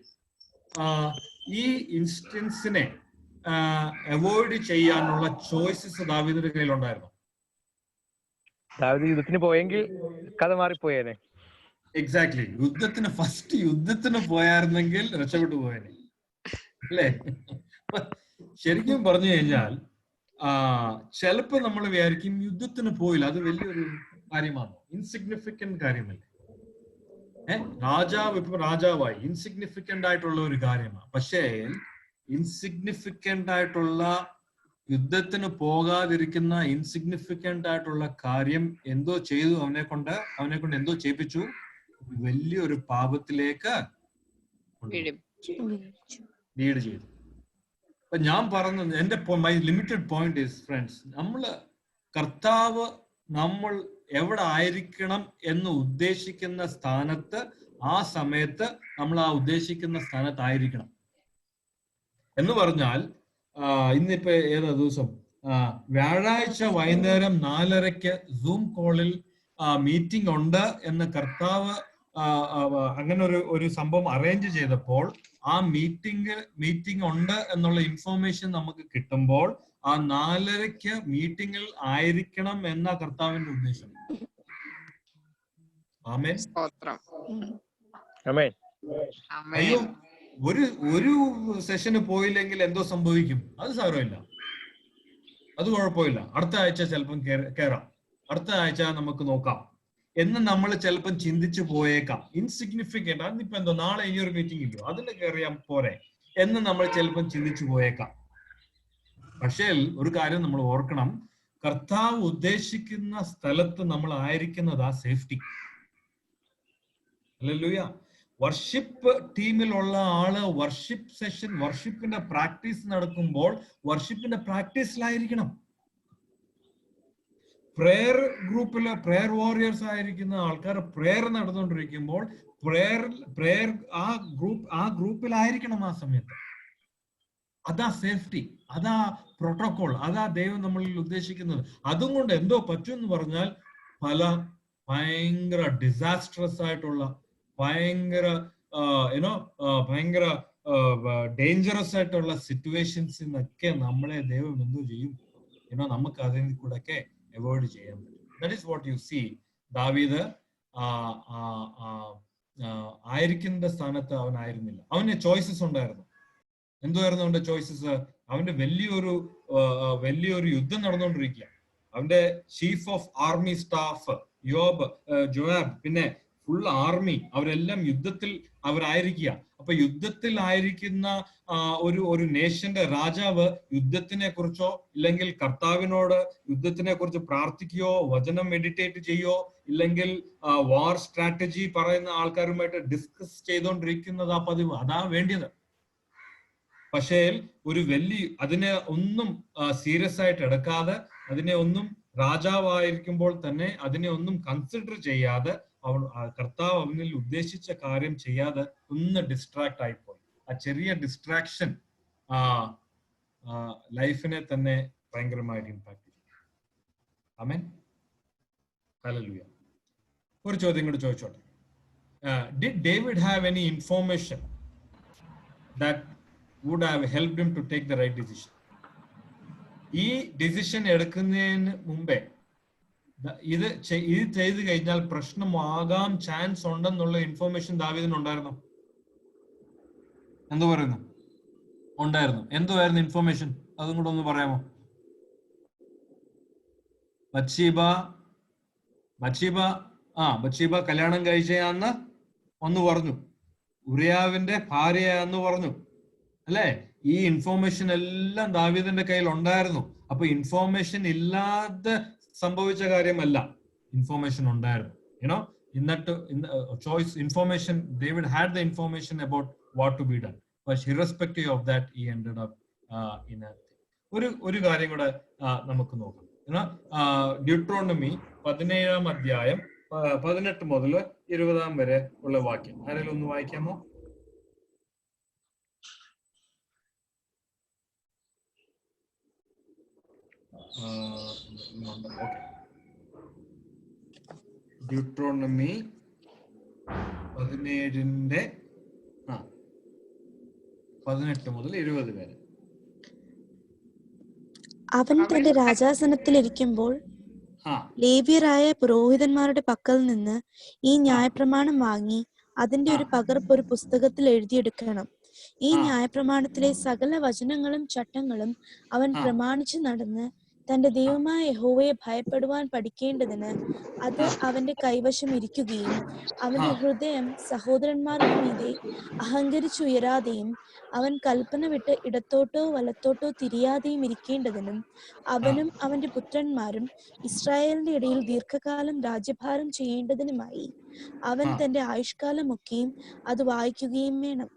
ഈ ഇൻസ്റ്റൻസിനെ അവോയ്ഡ് ചെയ്യാനുള്ള ചോയ്സസ് ദാവീദിന്റെ കയ്യിൽ ഉണ്ടായിരുന്നു. ദാവീദ് യുദ്ധത്തിന് പോയെങ്കിൽ കഥ മാറിപ്പോയേനെ. എക്സാക്ട്ലി, ഫസ്റ്റ് യുദ്ധത്തിന് പോയായിരുന്നെങ്കിൽ രക്ഷപ്പെട്ടു പോയേനെ അല്ലേ? ശരിക്കും പറഞ്ഞു കഴിഞ്ഞാൽ ചിലപ്പോ നമ്മൾ വിചാരിക്കും യുദ്ധത്തിന് പോയില്ല, അത് വലിയൊരു കാര്യമാണ്, ഇൻസിഗ്നിഫിക്കന്റ് കാര്യമല്ലേ? രാജാവ് ഇപ്പൊ രാജാവായി, ഇൻസിഗ്നിഫിക്കന്റ് ആയിട്ടുള്ള ഒരു കാര്യമാണ്. പക്ഷേ ഇൻസിഗ്നിഫിക്കന്റ് ആയിട്ടുള്ള, യുദ്ധത്തിന് പോകാതിരിക്കുന്ന ഇൻസിഗ്നിഫിക്കന്റ് ആയിട്ടുള്ള കാര്യം എന്തോ ചെയ്തു, അവനെ കൊണ്ട് എന്തോ ചെയ്യിപ്പിച്ചു, വലിയൊരു പാപത്തിലേക്ക് ലീഡ് ചെയ്തു. അപ്പൊ ഞാൻ പറഞ്ഞത്, എന്റെ my limited point is, friends, കർത്താവ് നമ്മൾ എവിടെ ആയിരിക്കണം എന്ന് ഉദ്ദേശിക്കുന്ന സ്ഥാനത്ത്, ആ സമയത്ത് നമ്മൾ ആ ഉദ്ദേശിക്കുന്ന സ്ഥാനത്തായിരിക്കണം. എന്ന് പറഞ്ഞാൽ ഇന്നിപ്പോ ഏതാ ദിവസം? വ്യാഴാഴ്ച വൈകുന്നേരം 4:30 സൂം കോളിൽ മീറ്റിംഗ് ഉണ്ട് എന്ന് കർത്താവ് അങ്ങനെ ഒരു സംഭവം അറേഞ്ച് ചെയ്തപ്പോൾ, ആ മീറ്റിംഗ് ഉണ്ട് എന്നുള്ള ഇൻഫോർമേഷൻ നമുക്ക് കിട്ടുമ്പോൾ ആ 4:30 മീറ്റിംഗിൽ ആയിരിക്കണം എന്ന കർത്താവിന്റെ ഉദ്ദേശം. ആമേൻ. ആമേൻ. അയ്യോ ഒരു സെഷന് പോയില്ലെങ്കിൽ എന്തോ സംഭവിക്കും, അത് സാരമില്ല, അത് കുഴപ്പമില്ല, അടുത്ത ആഴ്ച ചിലപ്പം കയറാം, അടുത്ത ആഴ്ച നമുക്ക് നോക്കാം എന്ന് നമ്മൾ ചിലപ്പം ചിന്തിച്ചു പോയേക്കാം. ഇൻസിഗ്നിഫിക്കന്റ്, അതിപ്പോ എന്തോ നാളെ ഈ ഒരു മീറ്റിംഗ് ഇല്ലയോ, അതിന് കയറിയാൽ പോരെ എന്ന് നമ്മൾ ചിലപ്പം ചിന്തിച്ചു പോയേക്കാം. പക്ഷേ ഒരു കാര്യം നമ്മൾ ഓർക്കണം, കർത്താവ് ഉദ്ദേശിക്കുന്ന സ്ഥലത്ത് നമ്മൾ ആയിരിക്കുന്നത് ആ സേഫ്റ്റി. ഹല്ലേലൂയ. വർഷിപ്പ് ടീമിലുള്ള ആള് വർഷിപ്പ് സെഷൻ, വർഷിപ്പിന്റെ പ്രാക്ടീസ് നടക്കുമ്പോൾ വർഷിപ്പിന്റെ പ്രാക്ടീസിലായിരിക്കണം. പ്രെയർ ഗ്രൂപ്പില് പ്രെയർ വാരിയേഴ്സ് ആയിരിക്കുന്ന ആൾക്കാർ പ്രെയർ നടന്നുകൊണ്ടിരിക്കുമ്പോൾ പ്രെയർ ആ ഗ്രൂപ്പിലായിരിക്കണം ആ സമയത്ത്. അതാ സേഫ്റ്റി, അതാ പ്രോട്ടോകോൾ, അതാ ദൈവം നമ്മളിൽ ഉദ്ദേശിക്കുന്നത്. അതും കൊണ്ട് എന്തോ പറ്റുമെന്ന് പറഞ്ഞാൽ പല ഭയങ്കര ഡിസാസ്ട്രസ് ആയിട്ടുള്ള ഭയങ്കര ഡേഞ്ചറസ് ആയിട്ടുള്ള സിറ്റുവേഷൻസിൽ നിന്നൊക്കെ നമ്മളെ ദൈവം എന്തോ ചെയ്യും, നമുക്ക് അതിൽ കൂടെ ഒക്കെ അവോയ്ഡ് ചെയ്യാൻ പറ്റും. That is what you see. ദാവീദ് ആയിരിക്കുന്ന സ്ഥാനത്ത് അവനായിരുന്നില്ല. അവന് ചോയ്സസ് ഉണ്ടായിരുന്നു. എന്തുവായിരുന്നു അവന്റെ ചോയ്സസ്? അവന്റെ വലിയൊരു യുദ്ധം നടന്നുകൊണ്ടിരിക്കുക. അവന്റെ ചീഫ് ഓഫ് ആർമി സ്റ്റാഫ് ജോയാബ്, പിന്നെ ഫുൾ ആർമി, അവരെല്ലാം യുദ്ധത്തിൽ അവരായിരിക്കുക. അപ്പൊ യുദ്ധത്തിൽ ആയിരിക്കുന്ന ഒരു നേഷന്റെ രാജാവ് യുദ്ധത്തിനെ കുറിച്ചോ ഇല്ലെങ്കിൽ കർത്താവിനോട് യുദ്ധത്തിനെ കുറിച്ച് പ്രാർത്ഥിക്കുകയോ വചനം മെഡിറ്റേറ്റ് ചെയ്യോ ഇല്ലെങ്കിൽ വാർ സ്ട്രാറ്റജി പറയുന്ന ആൾക്കാരുമായിട്ട് ഡിസ്കസ് ചെയ്തുകൊണ്ടിരിക്കുന്നത് ആ പതിവ്, അതാ വേണ്ടിയത്. പക്ഷേ അതിനെ ഒന്നും സീരിയസ് ആയിട്ട് എടുക്കാതെ, അതിനെ ഒന്നും രാജാവായിരിക്കുമ്പോൾ തന്നെ അതിനെ ഒന്നും കൺസിഡർ ചെയ്യാതെ, കർത്താവ് അവനിൽ ഉദ്ദേശിച്ച കാര്യം ചെയ്യാതെ ഒന്ന് ഡിസ്ട്രാക്ട് ആയിപ്പോയി. ആ ചെറിയ ഡിസ്ട്രാക്ഷൻ ലൈഫിനെ തന്നെ ഭയങ്കരമായിട്ട് ഇമ്പാക്ട് ചെയ്യും. ആമേൻ. ഹല്ലേലൂയ. ഒരു ചോദ്യം കൂടി ചോദിച്ചോട്ടെ. Did David have any information that would have helped him to take the right decision? ഈ ഡിസിഷൻ എടുക്കുന്നതിന് മുമ്പേ ഇത് ചെയ്ത് കഴിഞ്ഞാൽ പ്രശ്നമാകാൻ ചാൻസ് ഉണ്ടെന്നുള്ള ഇൻഫോർമേഷൻ ദാവീദിനുണ്ടായിരുന്നു. എന്തു പറയുന്നു? ഉണ്ടായിരുന്നു. എന്തുവായിരുന്നു ഇൻഫോർമേഷൻ? അതും കൂടെ ഒന്ന് പറയാമോ? ബത്ശീബ കല്യാണം കഴിച്ചയാന്ന് ഒന്ന് പറഞ്ഞു, ഉറിയാവിന്റെ ഭാര്യയാന്ന് പറഞ്ഞു, അല്ലെ? ഈ ഇൻഫോർമേഷൻ എല്ലാം ദാവീദിന്റെ കയ്യിൽ ഉണ്ടായിരുന്നു. അപ്പൊ ഇൻഫോർമേഷൻ ഇല്ലാതെ സംഭവിച്ച കാര്യമല്ല, ഇൻഫോർമേഷൻ ഉണ്ടായിരുന്നു. എന്നിട്ട് choice information, David had the information about what to be done, but irrespective of that he ended up in a ഒരു കാര്യം കൂടെ നമുക്ക് നോക്കാം. ഡ്യൂട്രോണമി 17-ാം അധ്യായം 18 മുതൽ 20 വരെ ഉള്ള വാക്യം ആരെങ്കിലും ഒന്ന് വായിക്കാമോ? ഡ്യൂട്രോണമി 17-ന്റെ 18 മുതൽ 20 വരെ. അവൻ തന്റെ രാജാസനത്തിലിരിക്കുമ്പോൾ ലേവ്യരായ പുരോഹിതന്മാരുടെ പക്കൽ നിന്ന് ഈ ന്യായപ്രമാണം വാങ്ങി അതിന്റെ ഒരു പകർപ്പ് ഒരു പുസ്തകത്തിൽ എഴുതിയെടുക്കണം. ഈ ന്യായപ്രമാണത്തിലെ സകല വചനങ്ങളും ചട്ടങ്ങളും അവൻ പ്രമാണിച്ചു നടന്ന് തന്റെ ദൈവമായ യഹോവയെ ഭയപ്പെടുവാൻ പഠിക്കേണ്ടതിന് അത് അവന്റെ കൈവശം ഇരിക്കുകയും അവന്റെ ഹൃദയം സഹോദരന്മാരുടെ മീതെ അഹങ്കരിച്ചുയരാതെയും അവൻ കൽപ്പന വിട്ട് ഇടത്തോട്ടോ വലത്തോട്ടോ തിരിയാതെയും ഇരിക്കേണ്ടതിനും അവനും അവന്റെ പുത്രന്മാരും ഇസ്രായേലിന്റെ ഇടയിൽ ദീർഘകാലം രാജ്യഭാരം ചെയ്യേണ്ടതിനുമായി അവൻ തന്റെ ആയുഷ്കാലമൊക്കെയും അത് വായിക്കുകയും വേണം.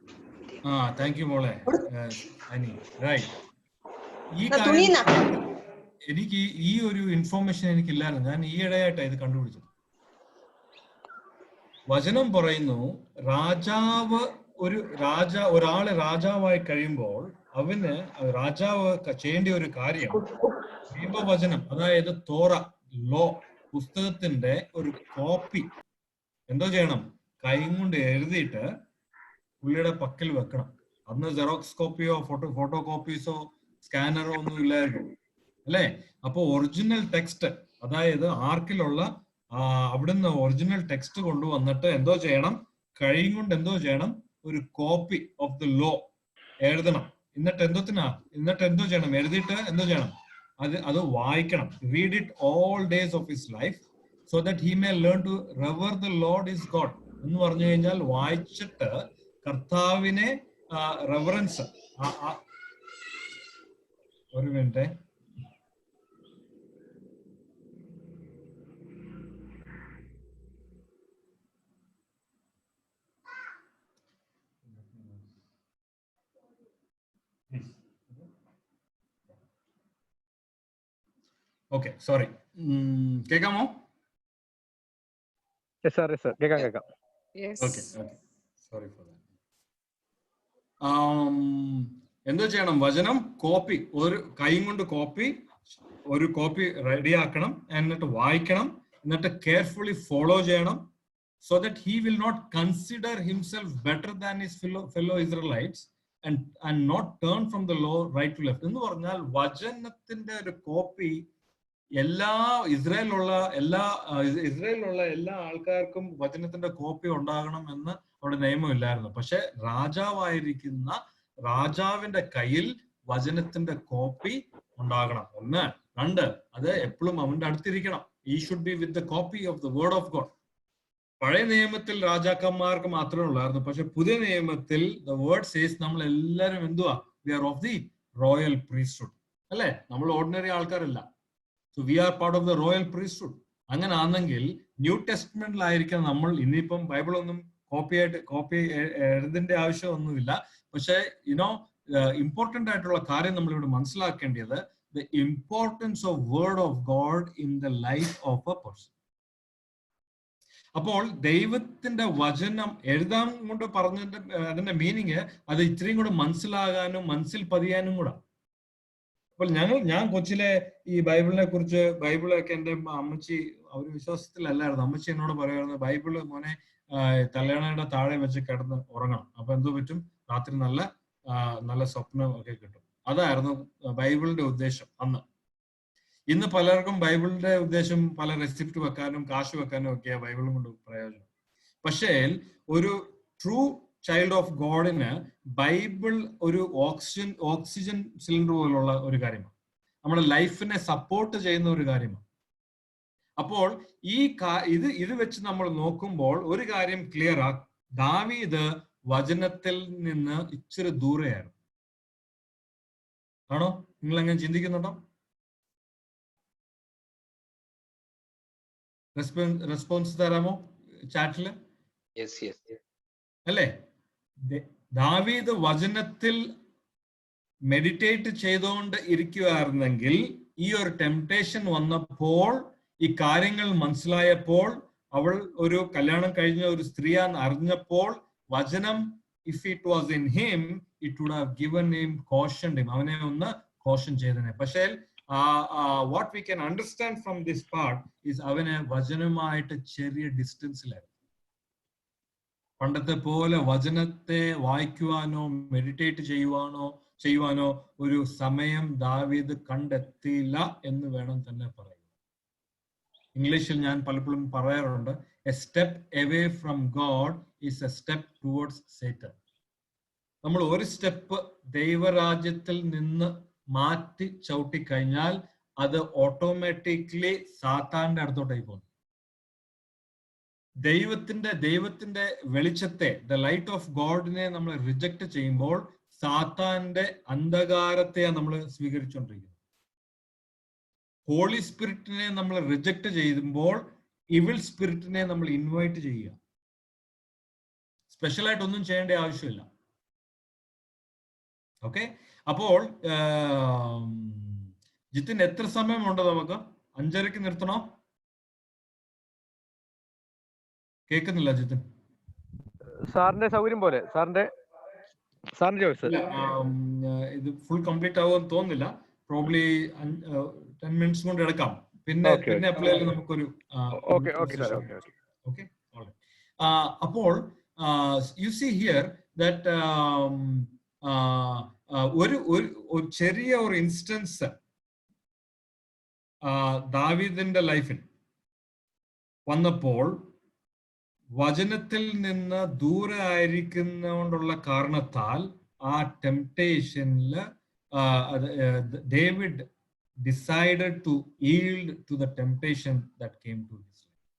എനിക്ക് ഈ ഒരു ഇൻഫോർമേഷൻ എനിക്കില്ലായിരുന്നു. ഞാൻ ഈയിടെയായിട്ടാണ് ഇത് കണ്ടുപിടിച്ചത്. വചനം പറയുന്നു, ഒരാള് രാജാവായി കഴിയുമ്പോൾ അവന് രാജാവ് ചെയ്യേണ്ട ഒരു കാര്യം ദൈവവചനം, അതായത് തോറ ലോ പുസ്തകത്തിന്റെ ഒരു കോപ്പി എന്തോ ചെയ്യണം, കൈ കൊണ്ട് എഴുതിയിട്ട് പുള്ളിയുടെ പക്കൽ വെക്കണം. അന്ന് ജെറോക്സ് കോപ്പിയോ ഫോട്ടോ കോപ്പീസോ സ്കാനറോ ഒന്നും ഇല്ലായിരുന്നു, അല്ലെ? അപ്പൊ ഒറിജിനൽ ടെക്സ്റ്റ്, അതായത് ആർക്കിലുള്ള അവിടുന്ന് ഒറിജിനൽ ടെക്സ്റ്റ് കൊണ്ടുവന്നിട്ട് എന്തോ ചെയ്യണം, കൈ കൊണ്ട് എന്തോ ചെയ്യണം, ഒരു കോപ്പി ഓഫ് ദ ലോ എഴുതണം. എന്നിട്ട് എന്തോ ചെയ്യണം? എഴുതിയിട്ട് എന്തോ ചെയ്യണം? അത് വായിക്കണം. Read it all days of his life so that he may learn to revere the lord is God എന്ന് പറഞ്ഞു കഴിഞ്ഞാൽ വായിച്ചിട്ട് കർത്താവിനെ റെവറൻസ്. ഒരു മിനിറ്റ്. ഓക്കെ, സോറി, കേൾക്കാമോ? കേൾക്കാം. Okay, sorry for that. എന്തോ ചെയ്യണം? വചനം കോപ്പി, ഒരു കൈ കൊണ്ട് ഒരു കോപ്പി റെഡിയാക്കണം, എന്നിട്ട് വായിക്കണം, എന്നിട്ട് കെയർഫുള്ളി ഫോളോ ചെയ്യണം. So that he will not consider himself better than his fellow Israelites and not turn from the law right to left. എന്ന് പറഞ്ഞാൽ വചനത്തിന്റെ ഒരു കോപ്പി ഇസ്രായേലിലുള്ള എല്ലാ ആൾക്കാർക്കും വചനത്തിന്റെ കോപ്പി ഉണ്ടാകണം എന്ന് അവിടെ നിയമമില്ലായിരുന്നു. പക്ഷെ രാജാവായിരിക്കുന്ന രാജാവിന്റെ കയ്യിൽ വചനത്തിന്റെ കോപ്പി ഉണ്ടാകണം. 1. 2, അത് എപ്പോഴും അവന്റെ അടുത്തിരിക്കണം. He should be with the copy of the word of God. പഴയ നിയമത്തിൽ രാജാക്കന്മാർക്ക് മാത്രമേ ഉള്ളായിരുന്നു. പക്ഷെ പുതിയ നിയമത്തിൽ ദ വേർഡ് സേസ് നമ്മൾ എല്ലാവരും എന്തുവാ? We are of the royal priesthood, അല്ലെ? നമ്മൾ ഓർഡിനറി ആൾക്കാരല്ല. So we are part of the royal priesthood. അങ്ങനെ ആണെങ്കിൽ ന്യൂ ടെസ്റ്റ്മെന്റിലായിരിക്കാം നമ്മൾ. ഇനിയിപ്പം ബൈബിളൊന്നും കോപ്പി എഴുതേണ്ട ആവശ്യമൊന്നുമില്ല. പക്ഷെ ഇമ്പോർട്ടന്റ് ആയിട്ടുള്ള കാര്യം നമ്മൾ ഇവിടെ മനസ്സിലാക്കേണ്ടത് the importance of word of God in the life of A person. അപ്പോൾ ദൈവത്തിന്റെ വചനം എഴുതാൻ കൊണ്ട് പറഞ്ഞതിന്റെ അതിന്റെ മീനിങ് അത് ഇത്രയും കൂടെ മനസ്സിലാകാനും മനസ്സിൽ പതിയാനും കൂടെ. അപ്പോൾ ഞാൻ കൊച്ചിലെ ഈ ബൈബിളിനെ കുറിച്ച്, ബൈബിളൊക്കെ എൻ്റെ അമ്മച്ചി അവർ വിശ്വാസത്തിലല്ലായിരുന്നു. അമ്മച്ചി എന്നോട് പറയുമായിരുന്നു, ബൈബിള് മോനെ തലയണയുടെ താഴെ വെച്ച് കിടന്ന് ഉറങ്ങണം, അപ്പൊ എന്തോ പറ്റും, രാത്രി നല്ല സ്വപ്നം ഒക്കെ കിട്ടും. അതായിരുന്നു ബൈബിളിന്റെ ഉദ്ദേശം അന്ന്. ഇന്ന് പലർക്കും ബൈബിളിന്റെ ഉദ്ദേശം പല റെസിപ്റ്റ് വെക്കാനും കാശ് വെക്കാനും ഒക്കെയാ ബൈബിളും കൊണ്ട് പ്രയോജനം. പക്ഷേ ഒരു ട്രൂ ചൈൽഡ് ഓഫ് ഗോഡിന് ബൈബിൾ ഒരു ഓക്സിജൻ സിലിണ്ടർ പോലുള്ള ഒരു കാര്യമാണ്. നമ്മുടെ ലൈഫിനെ സപ്പോർട്ട് ചെയ്യുന്ന ഒരു കാര്യമാണ്. അപ്പോൾ ഇത് വെച്ച് നമ്മൾ നോക്കുമ്പോൾ ഒരു കാര്യം ക്ലിയർ ആ, ദാവീദ് വചനത്തിൽ നിന്ന് ഇച്ചിരി ദൂരെയായിരുന്നു. ആണോ? നിങ്ങൾ എങ്ങനെ ചിന്തിക്കുന്നുണ്ടോ? റെസ്പോൺസ് തരാമോ ചാറ്റില്? അല്ലേ? ദാവീദ് വചനത്തിൽ മെഡിറ്റേറ്റ് ചെയ്തുകൊണ്ട് ഇരിക്കുകയായിരുന്നെങ്കിൽ ഈ ഒരു ടെംപ്ടേഷൻ വന്നപ്പോൾ, ഈ കാര്യങ്ങൾ മനസ്സിലായപ്പോൾ, അവൾ ഒരു കല്യാണം കഴിഞ്ഞ ഒരു സ്ത്രീയാന്ന് അറിഞ്ഞപ്പോൾ വചനം, if it was in him, it would have given him, cautioned him. അവനെ ഒന്ന് കോഷൻ ചെയ്തനെ. പക്ഷേ what we can understand from this part is അവന് വചനമായിട്ട് ചെറിയ ഡിസ്റ്റൻസിലായിരുന്നു. പണ്ടത്തെ പോലെ വചനത്തെ വായിക്കുവാനോ മെഡിറ്റേറ്റ് ചെയ്യുവാനോ ഒരു സമയം ദാവീദ് കണ്ടെത്തിയില്ല എന്ന് വേണം തന്നെ പറയുക. ഇംഗ്ലീഷിൽ ഞാൻ പലപ്പോഴും പറയാറുണ്ട്, A step away from God is A step towards Satan. നമ്മൾ ഒരു സ്റ്റെപ്പ് ദൈവരാജ്യത്തിൽ നിന്ന് മാറ്റി ചവിട്ടി കഴിഞ്ഞാൽ അത് ഓട്ടോമാറ്റിക്കലി സാത്താന്റെ അടുത്തോട്ടായി പോകും. ദൈവത്തിന്റെ വെളിച്ചത്തെ, ദ ലൈറ്റ് ഓഫ് ഗോഡിനെ നമ്മൾ റിജക്ട് ചെയ്യുമ്പോൾ സാത്താന്റെ അന്ധകാരത്തെയാണ് നമ്മൾ സ്വീകരിച്ചുകൊണ്ടിരിക്കുന്നത്. ഹോളി സ്പിരിറ്റിനെ നമ്മൾ റിജക്ട് ചെയ്യുമ്പോൾ ഇവിൾ സ്പിരിറ്റിനെ നമ്മൾ ഇൻവൈറ്റ് ചെയ്യുക. സ്പെഷ്യലായിട്ടൊന്നും ചെയ്യേണ്ട ആവശ്യമില്ല. ഓക്കെ, അപ്പോൾ ജിത്തിൻ എത്ര സമയമുണ്ട് നമുക്ക്? 5:30 നിർത്തണോ? കേൾക്കുന്നില്ല ജിത്തിൻ. സാറിന്റെ സൗകര്യം പോലെ, സാറിന്റെ ചോയ്സ്. ഇത് ഫുൾ കംപ്ലീറ്റ് ആവുമെന്ന് തോന്നുന്നില്ല. പ്രോബ്ലി 10 മിനിറ്റ്സ് കൊണ്ട് എടുക്കാം. പിന്നെ എപ്പോഴായാലും നമുക്കൊരു അപ്പോൾ യു സീ ഹിയർ ദാറ്റ് ഒരു ചെറിയ ഒരു ഇൻസ്റ്റൻസ് ദാവീദിന്റെ ലൈഫിൽ വന്നപ്പോൾ വചനത്തിൽ നിന്ന് ദൂരെ ആയിരിക്കുന്നതുകൊണ്ടുള്ള കാരണത്താൽ ആ ടെംപ്ടേഷനിൽ David decided to yield to the temptation that came to his life.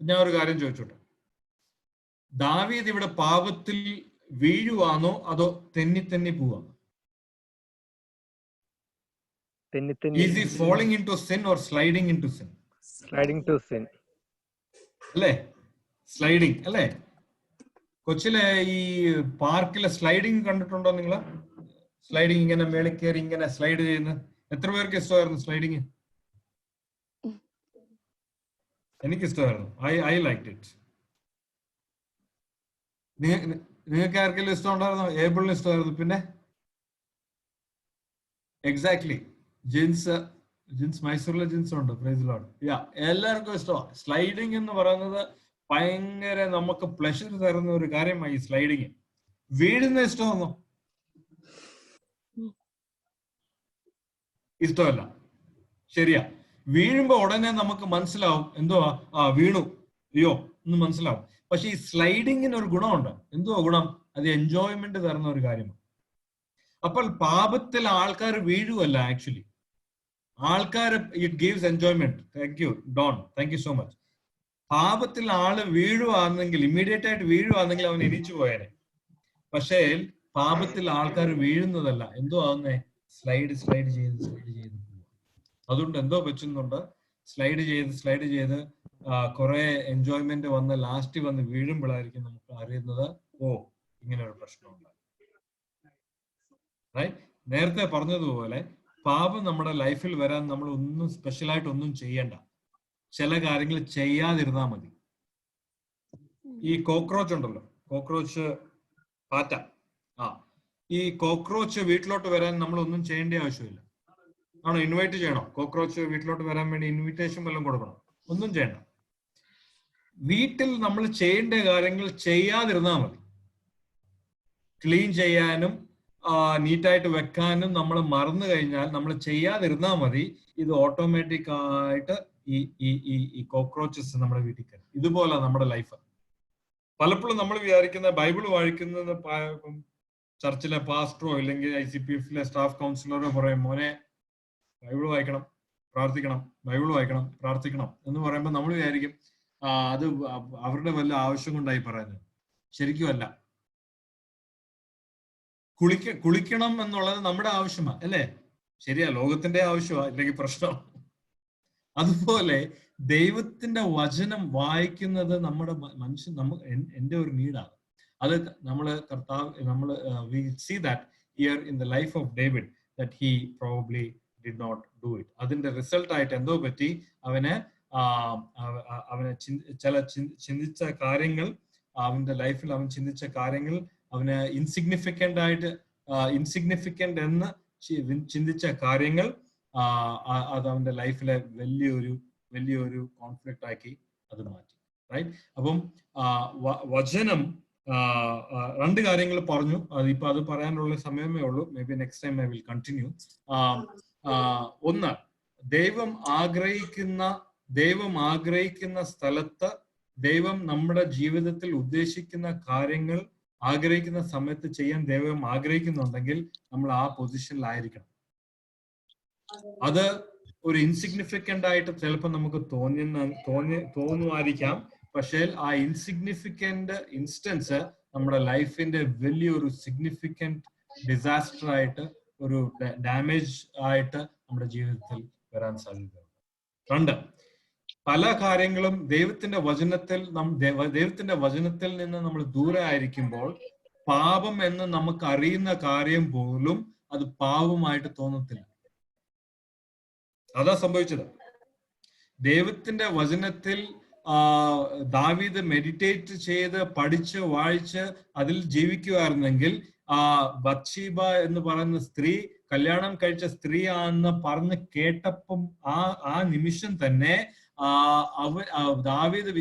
ഞാൻ ഒരു കാര്യം ചോദിച്ചോട്ടെ, ദാവീദ് ഇവിടെ പാപത്തിൽ വീഴുവാണോ അതോ തെന്നി പോവാണോ? Is he falling into sin or sliding into sin? Sliding to sin. അല്ലേ? സ്ലൈഡിങ് അല്ലേ? കൊച്ചിലെ ഈ പാർക്കിലെ സ്ലൈഡിങ് കണ്ടിട്ടുണ്ടോ നിങ്ങള്? സ്ലൈഡിങ് ഇങ്ങനെ മേളിൽ കയറി ഇങ്ങനെ സ്ലൈഡ് ചെയ്യുന്ന എത്ര പേർക്ക് ഇഷ്ടമായിരുന്നു സ്ലൈഡിങ്? എനിക്ക് ഇഷ്ടമായിരുന്നു. I like it. നിങ്ങൾക്ക് ആർക്കെങ്കിലും ഇഷ്ടം ഉണ്ടായിരുന്നോ? ഏബിളിന് ഇഷ്ടമായിരുന്നു. പിന്നെ എക്സാക്ട്ലി ജിൻസ് മൈസൂരിലെ ജിൻസ് ഉണ്ട്. Praise Lord. യാ, എല്ലാവർക്കും ഇഷ്ടമാണ്. സ്ലൈഡിങ് എന്ന് പറയുന്നത് ഭയങ്കര നമുക്ക് പ്ലഷർ തരുന്ന ഒരു കാര്യമായി. ഈ സ്ലൈഡിങ് വീഴുന്ന ഇഷ്ടമാണോ? ഇഷ്ടമല്ല. ശരിയാ. വീഴുമ്പോ ഉടനെ നമുക്ക് മനസ്സിലാവും എന്തുവാ, വീണു, അയ്യോ എന്ന് മനസ്സിലാവും. പക്ഷെ ഈ സ്ലൈഡിങ്ങിന് ഒരു ഗുണമുണ്ട്. എന്തുവാ ഗുണം? അത് എൻജോയ്മെന്റ് തരുന്ന ഒരു കാര്യമാണ്. അപ്പോൾ പാപത്തിൽ ആൾക്കാർ വീഴുവല്ല, ആക്ച്വലി ആൾക്കാർ it gives enjoyment. Thank you don't, thank you so much. പാപത്തിൽ ആള് വീഴുവാണെങ്കിൽ, ഇമ്മീഡിയറ്റ് ആയിട്ട് വീഴുവാണെങ്കിൽ അവൻ എരിച്ചു പോയേനെ. പക്ഷേ പാപത്തിൽ ആൾക്കാർ വീഴുന്നതല്ല, എന്തോ ആവുന്നേ, സ്ലൈഡ് ചെയ്ത് പോവുക. അതുകൊണ്ട് എന്തോ പറ്റുന്നുണ്ട്, സ്ലൈഡ് ചെയ്ത് കുറെ എൻജോയ്മെന്റ് വന്ന് ലാസ്റ്റ് വന്ന് വീഴുമ്പോഴായിരിക്കും നമുക്ക് അറിയുന്നത്, ഓ ഇങ്ങനെ ഒരു പ്രശ്നമുണ്ട്. നേരത്തെ പറഞ്ഞതുപോലെ പാപം നമ്മുടെ ലൈഫിൽ വരാൻ നമ്മൾ ഒന്നും സ്പെഷ്യലായിട്ട് ഒന്നും ചെയ്യണ്ട. ചില കാര്യങ്ങൾ ചെയ്യാതിരുന്നാൽ മതി. ഈ കോക്രോച്ച് ഉണ്ടല്ലോ, കോക്രോച്ച് പാറ്റ, ഈ കോക്രോച്ച് വീട്ടിലോട്ട് വരാൻ നമ്മൾ ഒന്നും ചെയ്യേണ്ട ആവശ്യമില്ല. ആണോ? ഇൻവൈറ്റ് ചെയ്യണോ? കോക്രോച്ച് വീട്ടിലോട്ട് വരാൻ വേണ്ടി ഇൻവിറ്റേഷൻ വല്ലതും കൊടുക്കണം? ഒന്നും ചെയ്യണ്ട. വീട്ടിൽ നമ്മൾ ചെയ്യേണ്ട കാര്യങ്ങൾ ചെയ്യാതിരുന്നാൽ മതി. ക്ലീൻ ചെയ്യാനും നീറ്റായിട്ട് വെക്കാനും നമ്മൾ മറന്നു കഴിഞ്ഞാൽ, നമ്മൾ ചെയ്യാതിരുന്നാൽ മതി. ഇത് ഓട്ടോമാറ്റിക് ആയിട്ട് ഈ കോക്രോച്ചസ് നമ്മുടെ വീട്ടിൽ കയറും. ഇതുപോലെ നമ്മുടെ ലൈഫ്. പലപ്പോഴും നമ്മൾ വിചാരിക്കുന്ന ബൈബിൾ വായിക്കുന്നത്, ചർച്ചിലെ പാസ്റ്ററോ ഇല്ലെങ്കിൽ ICPFലെ സ്റ്റാഫ് കൗൺസിലറോ പറയും, മോനെ ബൈബിൾ വായിക്കണം, പ്രാർത്ഥിക്കണം, ബൈബിൾ വായിക്കണം, പ്രാർത്ഥിക്കണം എന്ന് പറയുമ്പോൾ നമ്മൾ വിചാരിക്കും അത് അവരുടെ വല്ല ആവശ്യം കൊണ്ടായി പറയുന്നത്. ശരിക്കും അല്ല. കുളിക്കണം എന്നുള്ളത് നമ്മുടെ ആവശ്യമാണ്, അല്ലേ? ശരിയാ, ലോകത്തിന്റെ ആവശ്യമാണ്, ഇല്ലെങ്കിൽ പ്രശ്നം. അതുപോലെ ദൈവത്തിന്റെ വചനം വായിക്കുന്നത് നമ്മുടെ എന്റെ ഒരു നീഡാണ്. അത് we see that here in the life of David that he probably did not do it. അതിന്റെ റിസൾട്ട് ആയിട്ട് എന്തോ പറ്റി, അവന് ചിന്തിച്ച കാര്യങ്ങൾ, അവന്റെ ലൈഫിൽ അവൻ ചിന്തിച്ച കാര്യങ്ങൾ അവന് ഇൻസിഗ്നിഫിക്കന്റ് എന്ന് ചിന്തിച്ച കാര്യങ്ങൾ അത് അവന്റെ ലൈഫിലെ വലിയൊരു കോൺഫ്ലിക്റ്റ് ആക്കി അത് മാറ്റി. റൈറ്റ്? അപ്പം വചനം രണ്ട് കാര്യങ്ങൾ പറഞ്ഞു. അതിപ്പോ അത് പറയാനുള്ള സമയമേ ഉള്ളൂ. May be next time I will continue. ഒന്ന്, ദൈവം ആഗ്രഹിക്കുന്ന സ്ഥലത്ത്, ദൈവം നമ്മുടെ ജീവിതത്തിൽ ഉദ്ദേശിക്കുന്ന കാര്യങ്ങൾ ആഗ്രഹിക്കുന്ന സമയത്ത് ചെയ്യാൻ ദൈവം ആഗ്രഹിക്കുന്നുണ്ടെങ്കിൽ നമ്മൾ ആ പൊസിഷനിലായിരിക്കണം. അത് ഒരു ഇൻസിഗ്നിഫിക്കന്റ് ആയിട്ട് ചിലപ്പോൾ നമുക്ക് തോന്നുമായിരിക്കാം. പക്ഷേ ആ ഇൻസിഗ്നിഫിക്കന്റ് ഇൻസ്റ്റൻസ് നമ്മുടെ ലൈഫിന്റെ വലിയൊരു സിഗ്നിഫിക്കന്റ് ഡിസാസ്റ്റർ ആയിട്ട്, ഒരു ഡാമേജ് ആയിട്ട് നമ്മുടെ ജീവിതത്തിൽ വരാൻ സാധ്യതയുണ്ട്. രണ്ട്, പല കാര്യങ്ങളും ദൈവത്തിന്റെ വചനത്തിൽ നിന്ന് നമ്മൾ ദൂരെ ആയിരിക്കുമ്പോൾ പാപം എന്ന് നമുക്ക് അറിയുന്ന കാര്യം പോലും അത് പാപമായിട്ട് തോന്നത്തില്ല. അതാ സംഭവിച്ചത്. ദൈവത്തിന്റെ വചനത്തിൽ ദാവീദ് മെഡിറ്റേറ്റ് ചെയ്ത് പഠിച്ച് വായിച്ച് അതിൽ ജീവിക്കുമായിരുന്നെങ്കിൽ ബത്ശീബ എന്ന് പറയുന്ന സ്ത്രീ കല്യാണം കഴിച്ച സ്ത്രീ ആണെന്ന് പറഞ്ഞ് കേട്ടപ്പം ആ നിമിഷം തന്നെ ദാവീദ്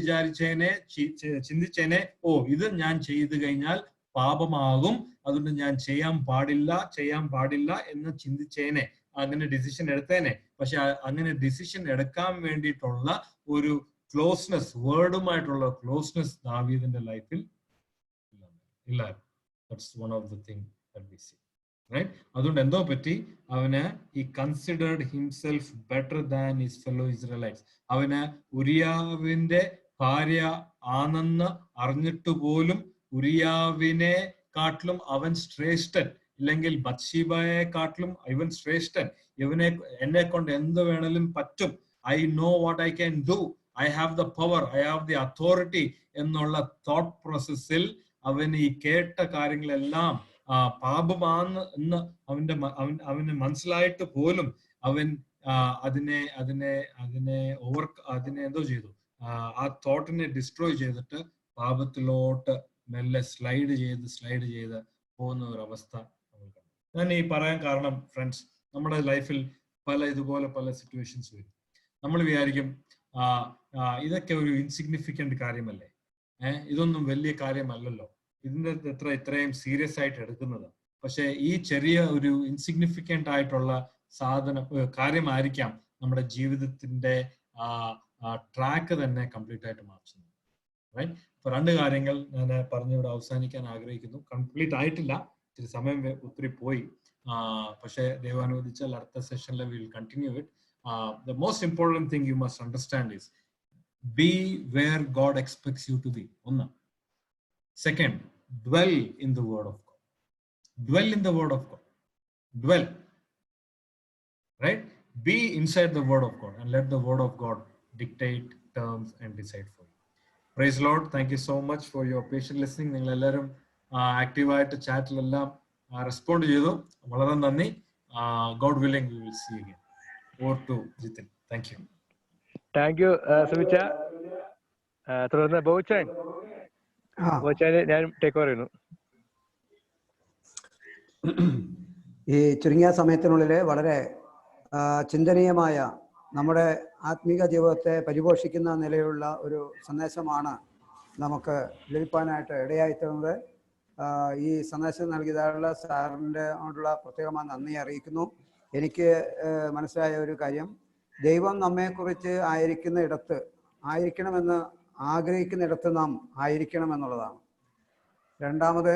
ചിന്തിച്ചേനെ, ഓ ഇത് ഞാൻ ചെയ്തു കഴിഞ്ഞാൽ പാപമാകും, അതുകൊണ്ട് ഞാൻ ചെയ്യാൻ പാടില്ല എന്ന് ചിന്തിച്ചേനെ, അങ്ങനെ ഡിസിഷൻ എടുത്തേനെ. പക്ഷെ അങ്ങനെ ഡിസിഷൻ എടുക്കാൻ വേണ്ടിയിട്ടുള്ള ഒരു ക്ലോസ്നെസ്, വേർഡുമായിട്ടുള്ള ക്ലോസ്നെസ് ദാവീദിന്റെ ലൈഫിൽ ഇല്ല. That's one of the thing that we see. Right? അതുകൊണ്ട് എന്തോ പറ്റി, അവന് he considered himself better than his fellow Israelites. അവന് ഉരിയാവിന്റെ ഭാര്യ ആണെന്ന് അറിഞ്ഞിട്ട് പോലും ഉരിയാവിനെ കാട്ടിലും അവൻ ശ്രേഷ്ഠൻ, ഇല്ലെങ്കിൽ ബത്ശീബയെ കാട്ടിലും ഇവൻ ശ്രേഷ്ഠൻ, എന്നെ കൊണ്ട് എന്ത് വേണേലും പറ്റും, I know what I can do, I have the power, I have the authority എന്നുള്ള തോട്ട് പ്രോസസ്സിൽ അവൻ ഈ കേട്ട കാര്യങ്ങളെല്ലാം പാപമാണ് എന്ന് അവന് മനസ്സിലായിട്ട് പോലും അവൻ അതിനെ എന്തോ ചെയ്തു, ആ തോട്ടിനെ ഡിസ്ട്രോയ് ചെയ്തിട്ട് പാപത്തിലോട്ട് മെല്ലെ സ്ലൈഡ് ചെയ്ത് പോകുന്ന ഒരു അവസ്ഥ നമ്മൾ കണ്ടു. ഞാൻ ഈ പറയാൻ കാരണം ഫ്രണ്ട്സ്, നമ്മുടെ ലൈഫിൽ ഇതുപോലെ പല സിറ്റുവേഷൻസ് വരും. നമ്മൾ വിചാരിക്കും ഇതൊക്കെ ഒരു ഇൻസിഗ്നിഫിക്കന്റ് കാര്യമല്ലേ, ഇതൊന്നും വലിയ കാര്യമല്ലല്ലോ, ഇതിന്റെ ഇത്രയും സീരിയസ് ആയിട്ട് എടുക്കുന്നത്. പക്ഷെ ഈ ചെറിയ ഒരു ഇൻസിഗ്നിഫിക്കന്റ് ആയിട്ടുള്ള കാര്യമായിരിക്കാം നമ്മുടെ ജീവിതത്തിന്റെ ട്രാക്ക് തന്നെ കംപ്ലീറ്റ് ആയിട്ട് മാറ്റുന്നത്. റൈറ്റ്? അപ്പൊ 2 കാര്യങ്ങൾ ഞാൻ പറഞ്ഞിവിടെ അവസാനിക്കാൻ ആഗ്രഹിക്കുന്നു. കംപ്ലീറ്റ് ആയിട്ടില്ല, ഇത്തിരി സമയം ഒത്തിരി പോയി. പക്ഷെ ദൈവം അനുവദിച്ചാൽ അടുത്ത സെഷനിൽ will continue it. The most important thing you must understand is be where God expects you to be. One. Second, dwell in the word of God. Dwell in the word of God. Dwell. Right? Be inside the word of God and let the word of God dictate terms and decide for you. Praise Lord. Thank you so much for your patient listening. നിങ്ങൾ എല്ലാവരും ആക്റ്റീവായിട്ട് ചാറ്റിലെല്ലാം respond ചെയ്തു. വളരെ നന്ദി. God willing, we will see you again. Over to Jitin. Thank you. Thank you സുമിച്ച. തുടർന്ന് ബോച്ചാൻ ഞാൻ ടേക്ക് ഓവർ ചെയ്യുന്നു. ഈ ചുരുങ്ങിയ സമയത്തിനുള്ളിൽ വളരെ ചിന്തനീയമായ നമ്മുടെ ആത്മീക ജീവിതത്തെ പരിപോഷിക്കുന്ന നിലയിലുള്ള ഒരു സന്ദേശമാണ് നമുക്ക് ലഭിക്കാനായിട്ട് ഇടയായിത്തീർന്നത്. ഈ സന്ദേശം നൽകിയതായുള്ള സാറിൻ്റെ കൊണ്ടുള്ള പ്രത്യേകമായ നന്ദി അറിയിക്കുന്നു. എനിക്ക് മനസ്സിലായ ഒരു കാര്യം, ദൈവം നമ്മെക്കുറിച്ച് ആയിരിക്കണമെന്ന് ആഗ്രഹിക്കുന്നിടത്ത് നാം ആയിരിക്കണം എന്നുള്ളതാണ്. രണ്ടാമത്,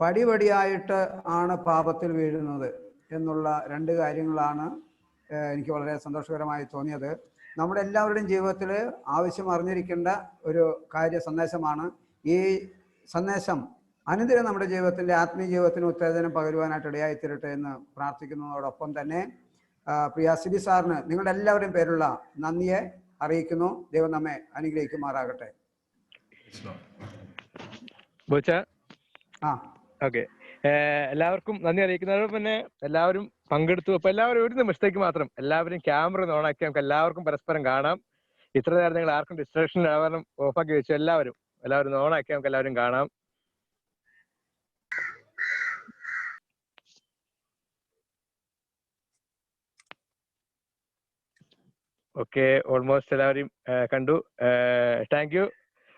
പടിപടിയായിട്ട് ആണ് പാപത്തിൽ വീഴുന്നത് എന്നുള്ള 2 കാര്യങ്ങളാണ് എനിക്ക് വളരെ സന്തോഷകരമായി തോന്നിയത്. നമ്മുടെ എല്ലാവരുടെയും ജീവിതത്തിൽ ആവശ്യം അറിഞ്ഞിരിക്കേണ്ട ഒരു സന്ദേശമാണ്. ഈ സന്ദേശം അനുദിനം നമ്മുടെ ജീവിതത്തിൻ്റെ ആത്മീയ ജീവിതത്തിന് ഉത്തേജനം പകരുവാനായിട്ട് ഇടയായിത്തീരട്ടെ എന്ന് പ്രാർത്ഥിക്കുന്നതോടൊപ്പം തന്നെ പ്രിയ സിബി സാറിന് നിങ്ങളുടെ എല്ലാവരുടെയും പേരുള്ള നന്ദിയെ അറിയിക്കുന്നു. ദൈവം നമ്മെ അനുഗ്രഹിക്കുമാറാകട്ടെ. ഓക്കെ, എല്ലാവർക്കും നന്ദി അറിയിക്കുന്നതോടൊപ്പം തന്നെ എല്ലാവരും പങ്കെടുത്തു. അപ്പൊ എല്ലാവരും ഒരു നിമിഷത്തേക്ക് മാത്രം എല്ലാവരും ക്യാമറ ഓണാക്കി നമുക്ക് എല്ലാവർക്കും പരസ്പരം കാണാം. ഇത്ര നേരം നിങ്ങൾ ആർക്കും ഡിസ്ട്രാക്ഷൻ ആവാനും ഓഫാക്കി വെച്ചു. എല്ലാവരും ഓണാക്കി നമുക്ക് എല്ലാവരും കാണാം. ഓക്കെ, ഓൾമോസ്റ്റ് എല്ലാവരും കണ്ടു. Thank you.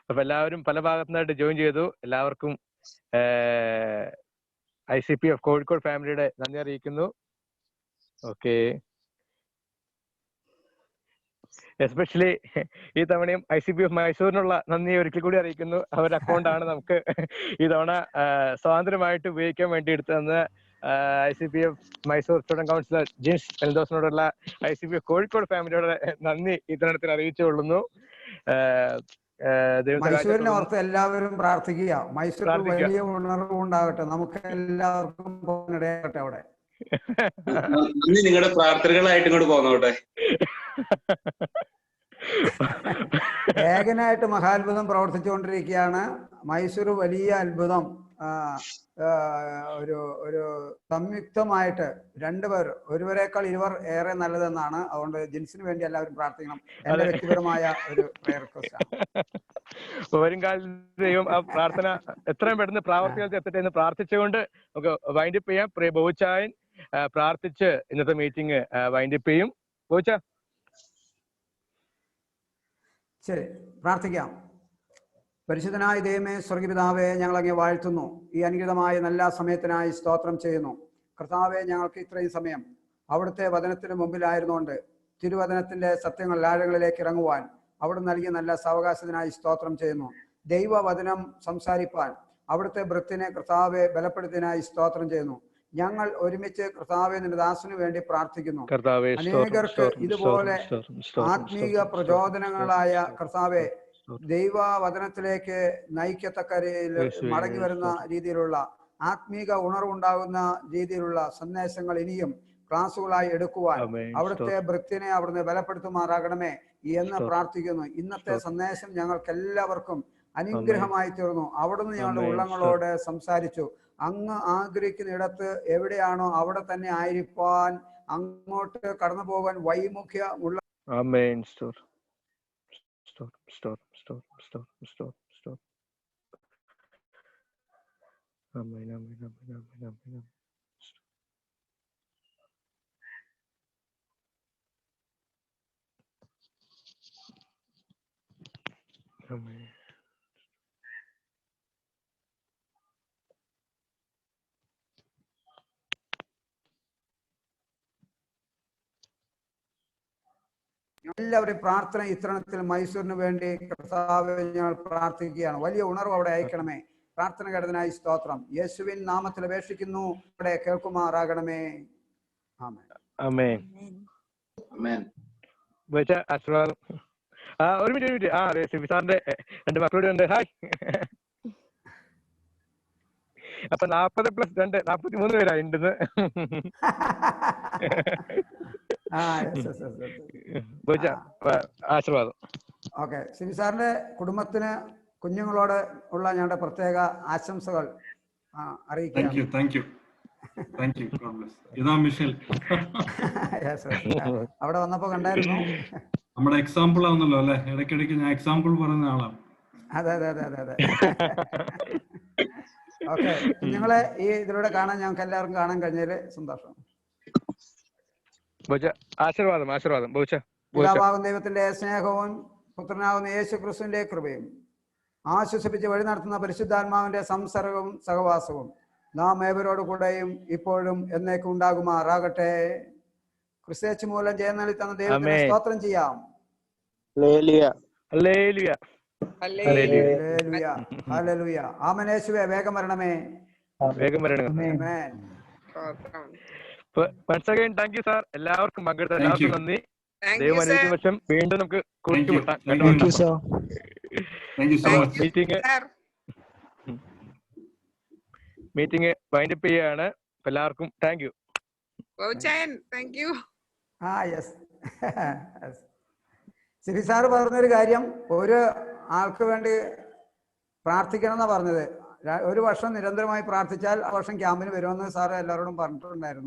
അപ്പൊ എല്ലാവരും പല ഭാഗത്തുനിന്നായിട്ട് ജോയിൻ ചെയ്തു. എല്ലാവർക്കും ICPF കോഴിക്കോട് ഫാമിലിയുടെ നന്ദി അറിയിക്കുന്നു. ഓക്കെ, എസ്പെഷ്യലി ഈ തവണയും ICPF മൈസൂരിനുള്ള നന്ദി ഒരിക്കൽ കൂടി അറിയിക്കുന്നു. അവരുടെ അക്കൗണ്ടാണ് നമുക്ക് ഈ തവണ സ്വാതന്ത്ര്യമായിട്ട് ഉപയോഗിക്കാൻ വേണ്ടി എടുത്തതെന്ന് ICPF Mysore student counsellor Jins എൽദോസിനോടുള്ള ICPF കോഴിക്കോട് ഫാമിലിയോടെ നന്ദി ഈ തവണത്തിൽ അറിയിച്ചുകൊള്ളുന്നു. മൈസൂരിനെ ഓർത്ത് എല്ലാവരും പ്രാർത്ഥിക്കുക. മൈസൂരിൽ വലിയ ഉണർവ് ഉണ്ടാകട്ടെ, നമുക്ക് എല്ലാവർക്കും പോകാനിടയാകട്ടെ. അവിടെ നിങ്ങളുടെ പ്രാർത്ഥനകളായിട്ട് ഇങ്ങോട്ട് പോന്നോട്ടെ. ഏകനായിട്ട് മഹാത്ഭുതം പ്രവർത്തിച്ചുകൊണ്ടിരിക്കുകയാണ്. മൈസൂർ വലിയ അത്ഭുതം. ഒരു സംയുക്തമായിട്ട് 2 പേർ, ഒരുവരേക്കാൾ ഇരുവർ ഏറെ നല്ലതെന്നാണ്. അതുകൊണ്ട് ജിൻസിന് വേണ്ടി എല്ലാവരും പ്രാർത്ഥിക്കണം. എന്റെ വ്യക്തിപരമായ ഒരു പ്രയർ റിക്വസ്റ്റ് ആണ്. വരും കാലത്തെയും ആ പ്രാർത്ഥന എത്രയും പെട്ടെന്ന് പ്രാവർത്തികത്തിൽ എത്തട്ടെ എന്ന് പ്രാർത്ഥിച്ചുകൊണ്ട് നമുക്ക് വൈൻഡപ്പ് ചെയ്യാം. പ്രിയ ബോച്ചായൻ പ്രാർത്ഥിച്ച് ഇന്നത്തെ മീറ്റിംഗ് വൈൻഡപ്പ് ചെയ്യും. ബോച്ച, ശരി, പ്രാർത്ഥിക്കാം. പരിശുദ്ധനായ ദൈവമേ, സ്വർഗപിതാവേ, ഞങ്ങൾ അങ്ങേ വാഴ്ത്തുന്നു. ഈ അനുഗ്രഹമായ നല്ല സമയത്തിനായി സ്തോത്രം ചെയ്യുന്നു. കർത്താവേ, ഞങ്ങൾക്ക് ഇത്രയും സമയം അവിടുത്തെ വചനത്തിന് മുമ്പിലായിരുന്നുകൊണ്ട് തിരുവചനത്തിന്റെ സത്യങ്ങൾ ആഴങ്ങളിലേക്ക് ഇറങ്ങുവാൻ അവിടുന്ന് നൽകിയ നല്ല സാവകാശത്തിനായി സ്തോത്രം ചെയ്യുന്നു. ദൈവവചനം സംസാരിപ്പാൻ അവിടുത്തെ വൃത്തിനെ കർത്താവെ ബലപ്പെടുത്തിനായി സ്തോത്രം ചെയ്യുന്നു. ഞങ്ങൾ ഒരുമിച്ച് കർത്താവെ നിന്റെ ദാസന് വേണ്ടി പ്രാർത്ഥിക്കുന്നു. അനേകർക്ക് ഇതുപോലെ ആത്മീക പ്രചോദനങ്ങളായ കർത്താവെ ദൈവവചനത്തിലേക്ക് നയിക്കത്തക്ക മടങ്ങി വരുന്ന രീതിയിലുള്ള ആത്മീക ഉണർവുണ്ടാകുന്ന രീതിയിലുള്ള സന്ദേശങ്ങൾ ഇനിയും ക്ലാസുകളായി എടുക്കുവാൻ അവിടുത്തെ വൃത്തിനെ അവിടുന്ന് ബലപ്പെടുത്തുമാറാകണമേ എന്ന് പ്രാർത്ഥിക്കുന്നു. ഇന്നത്തെ സന്ദേശം ഞങ്ങൾക്ക് എല്ലാവർക്കും അനുഗ്രഹമായി തീർന്നു. അവിടുന്ന് ഞങ്ങളുടെ ഉള്ളങ്ങളോട് സംസാരിച്ചു. അങ്ങ് ആഗ്രഹിക്കുന്ന ഇടത്ത് എവിടെയാണോ അവിടെ തന്നെ ആയിരിക്കാൻ, അങ്ങോട്ട് കടന്നു പോകാൻ വൈമുഖ്യമുള്ള എല്ലാവരും പ്രാർത്ഥന ഇത്തരണത്തിൽ മൈസൂരിന് വേണ്ടി കർത്താവെ ഞങ്ങൾ പ്രാർത്ഥിക്കുകയാണ്. വലിയ ഉണർവ് അവിടെ അയക്കണമേ. പ്രാർത്ഥന കേട്ടതിനായി സ്തോത്രം. യേശുവിൻ നാമത്തിൽ അപേക്ഷിക്കുന്നു, അവിടെ കേൾക്കുമാറാകണമേ. ആശീർവാദം. ഒരു മിനിറ്റ്. സിബി സാറിന്റെ 2 മക്കളോട് ഉണ്ട്. ഹായ്. അപ്പൊ 40 + 2 43 പേരായി ഉണ്ടെന്ന്. ആശീർവാദം. ഓക്കെ, സിബി സാറിന്റെ കുടുംബത്തിന് കുഞ്ഞുങ്ങളോട് ഉള്ള ഞങ്ങളുടെ പ്രത്യേക ആശംസകൾ അറിയിക്കാം. അവിടെ വന്നപ്പോ കണ്ടായിരുന്നു. നമ്മുടെ എക്സാമ്പിൾ ആവുന്നല്ലോ അല്ലെ, ഇടയ്ക്കിടയ്ക്ക് ഞാൻ എക്സാമ്പിൾ പറയുന്ന ആളാണ്. അതെ. ഓക്കെ, കുഞ്ഞുങ്ങളെ ഈ ഇതിലൂടെ കാണാൻ ഞങ്ങൾക്ക് എല്ലാവർക്കും കാണാൻ കഴിഞ്ഞതില് സന്തോഷം. ആശീർവാദം. പിതാവാകുന്ന ദൈവത്തിന്റെ സ്നേഹവും പുത്രനാകുന്ന യേശു ക്രിസ്തുവിന്റെ കൃപയും ആശ്വസിപ്പിച്ച് വഴി നടത്തുന്ന പരിശുദ്ധാത്മാവിന്റെ സംസർഗവും സഹവാസവും നാം ഏവരോട് കൂടെയും ഇപ്പോഴും എന്നേക്കും ഉണ്ടാകുമാറാകട്ടെ. ക്രിസ്തുയേശു മൂലം ജയം നേടി തന്ന ദൈവത്തിന് സ്തോത്രം ചെയ്യാം. ആമേൻ. യേശുവേ വേഗം വരണമേ. Thank you sir. എല്ലാവർക്കും പങ്കെടുത്ത എല്ലാവർക്കും നന്ദി. ദൈവം വീണ്ടും നമുക്ക് മീറ്റിംഗ് വൈൻഡപ്പ് ചെയ്യാണ്. എല്ലാവർക്കും താങ്ക് യു. സിബി സാറ് പറഞ്ഞൊരു കാര്യം, ഒരു ആൾക്ക് വേണ്ടി പ്രാർത്ഥിക്കണം എന്നാ പറഞ്ഞത്. 1 വർഷം നിരന്തരമായി പ്രാർത്ഥിച്ചാൽ ആ വർഷം ക്യാമ്പിന് വരുമെന്ന് സാറ് എല്ലാവരോടും പറഞ്ഞിട്ടുണ്ടായിരുന്നു.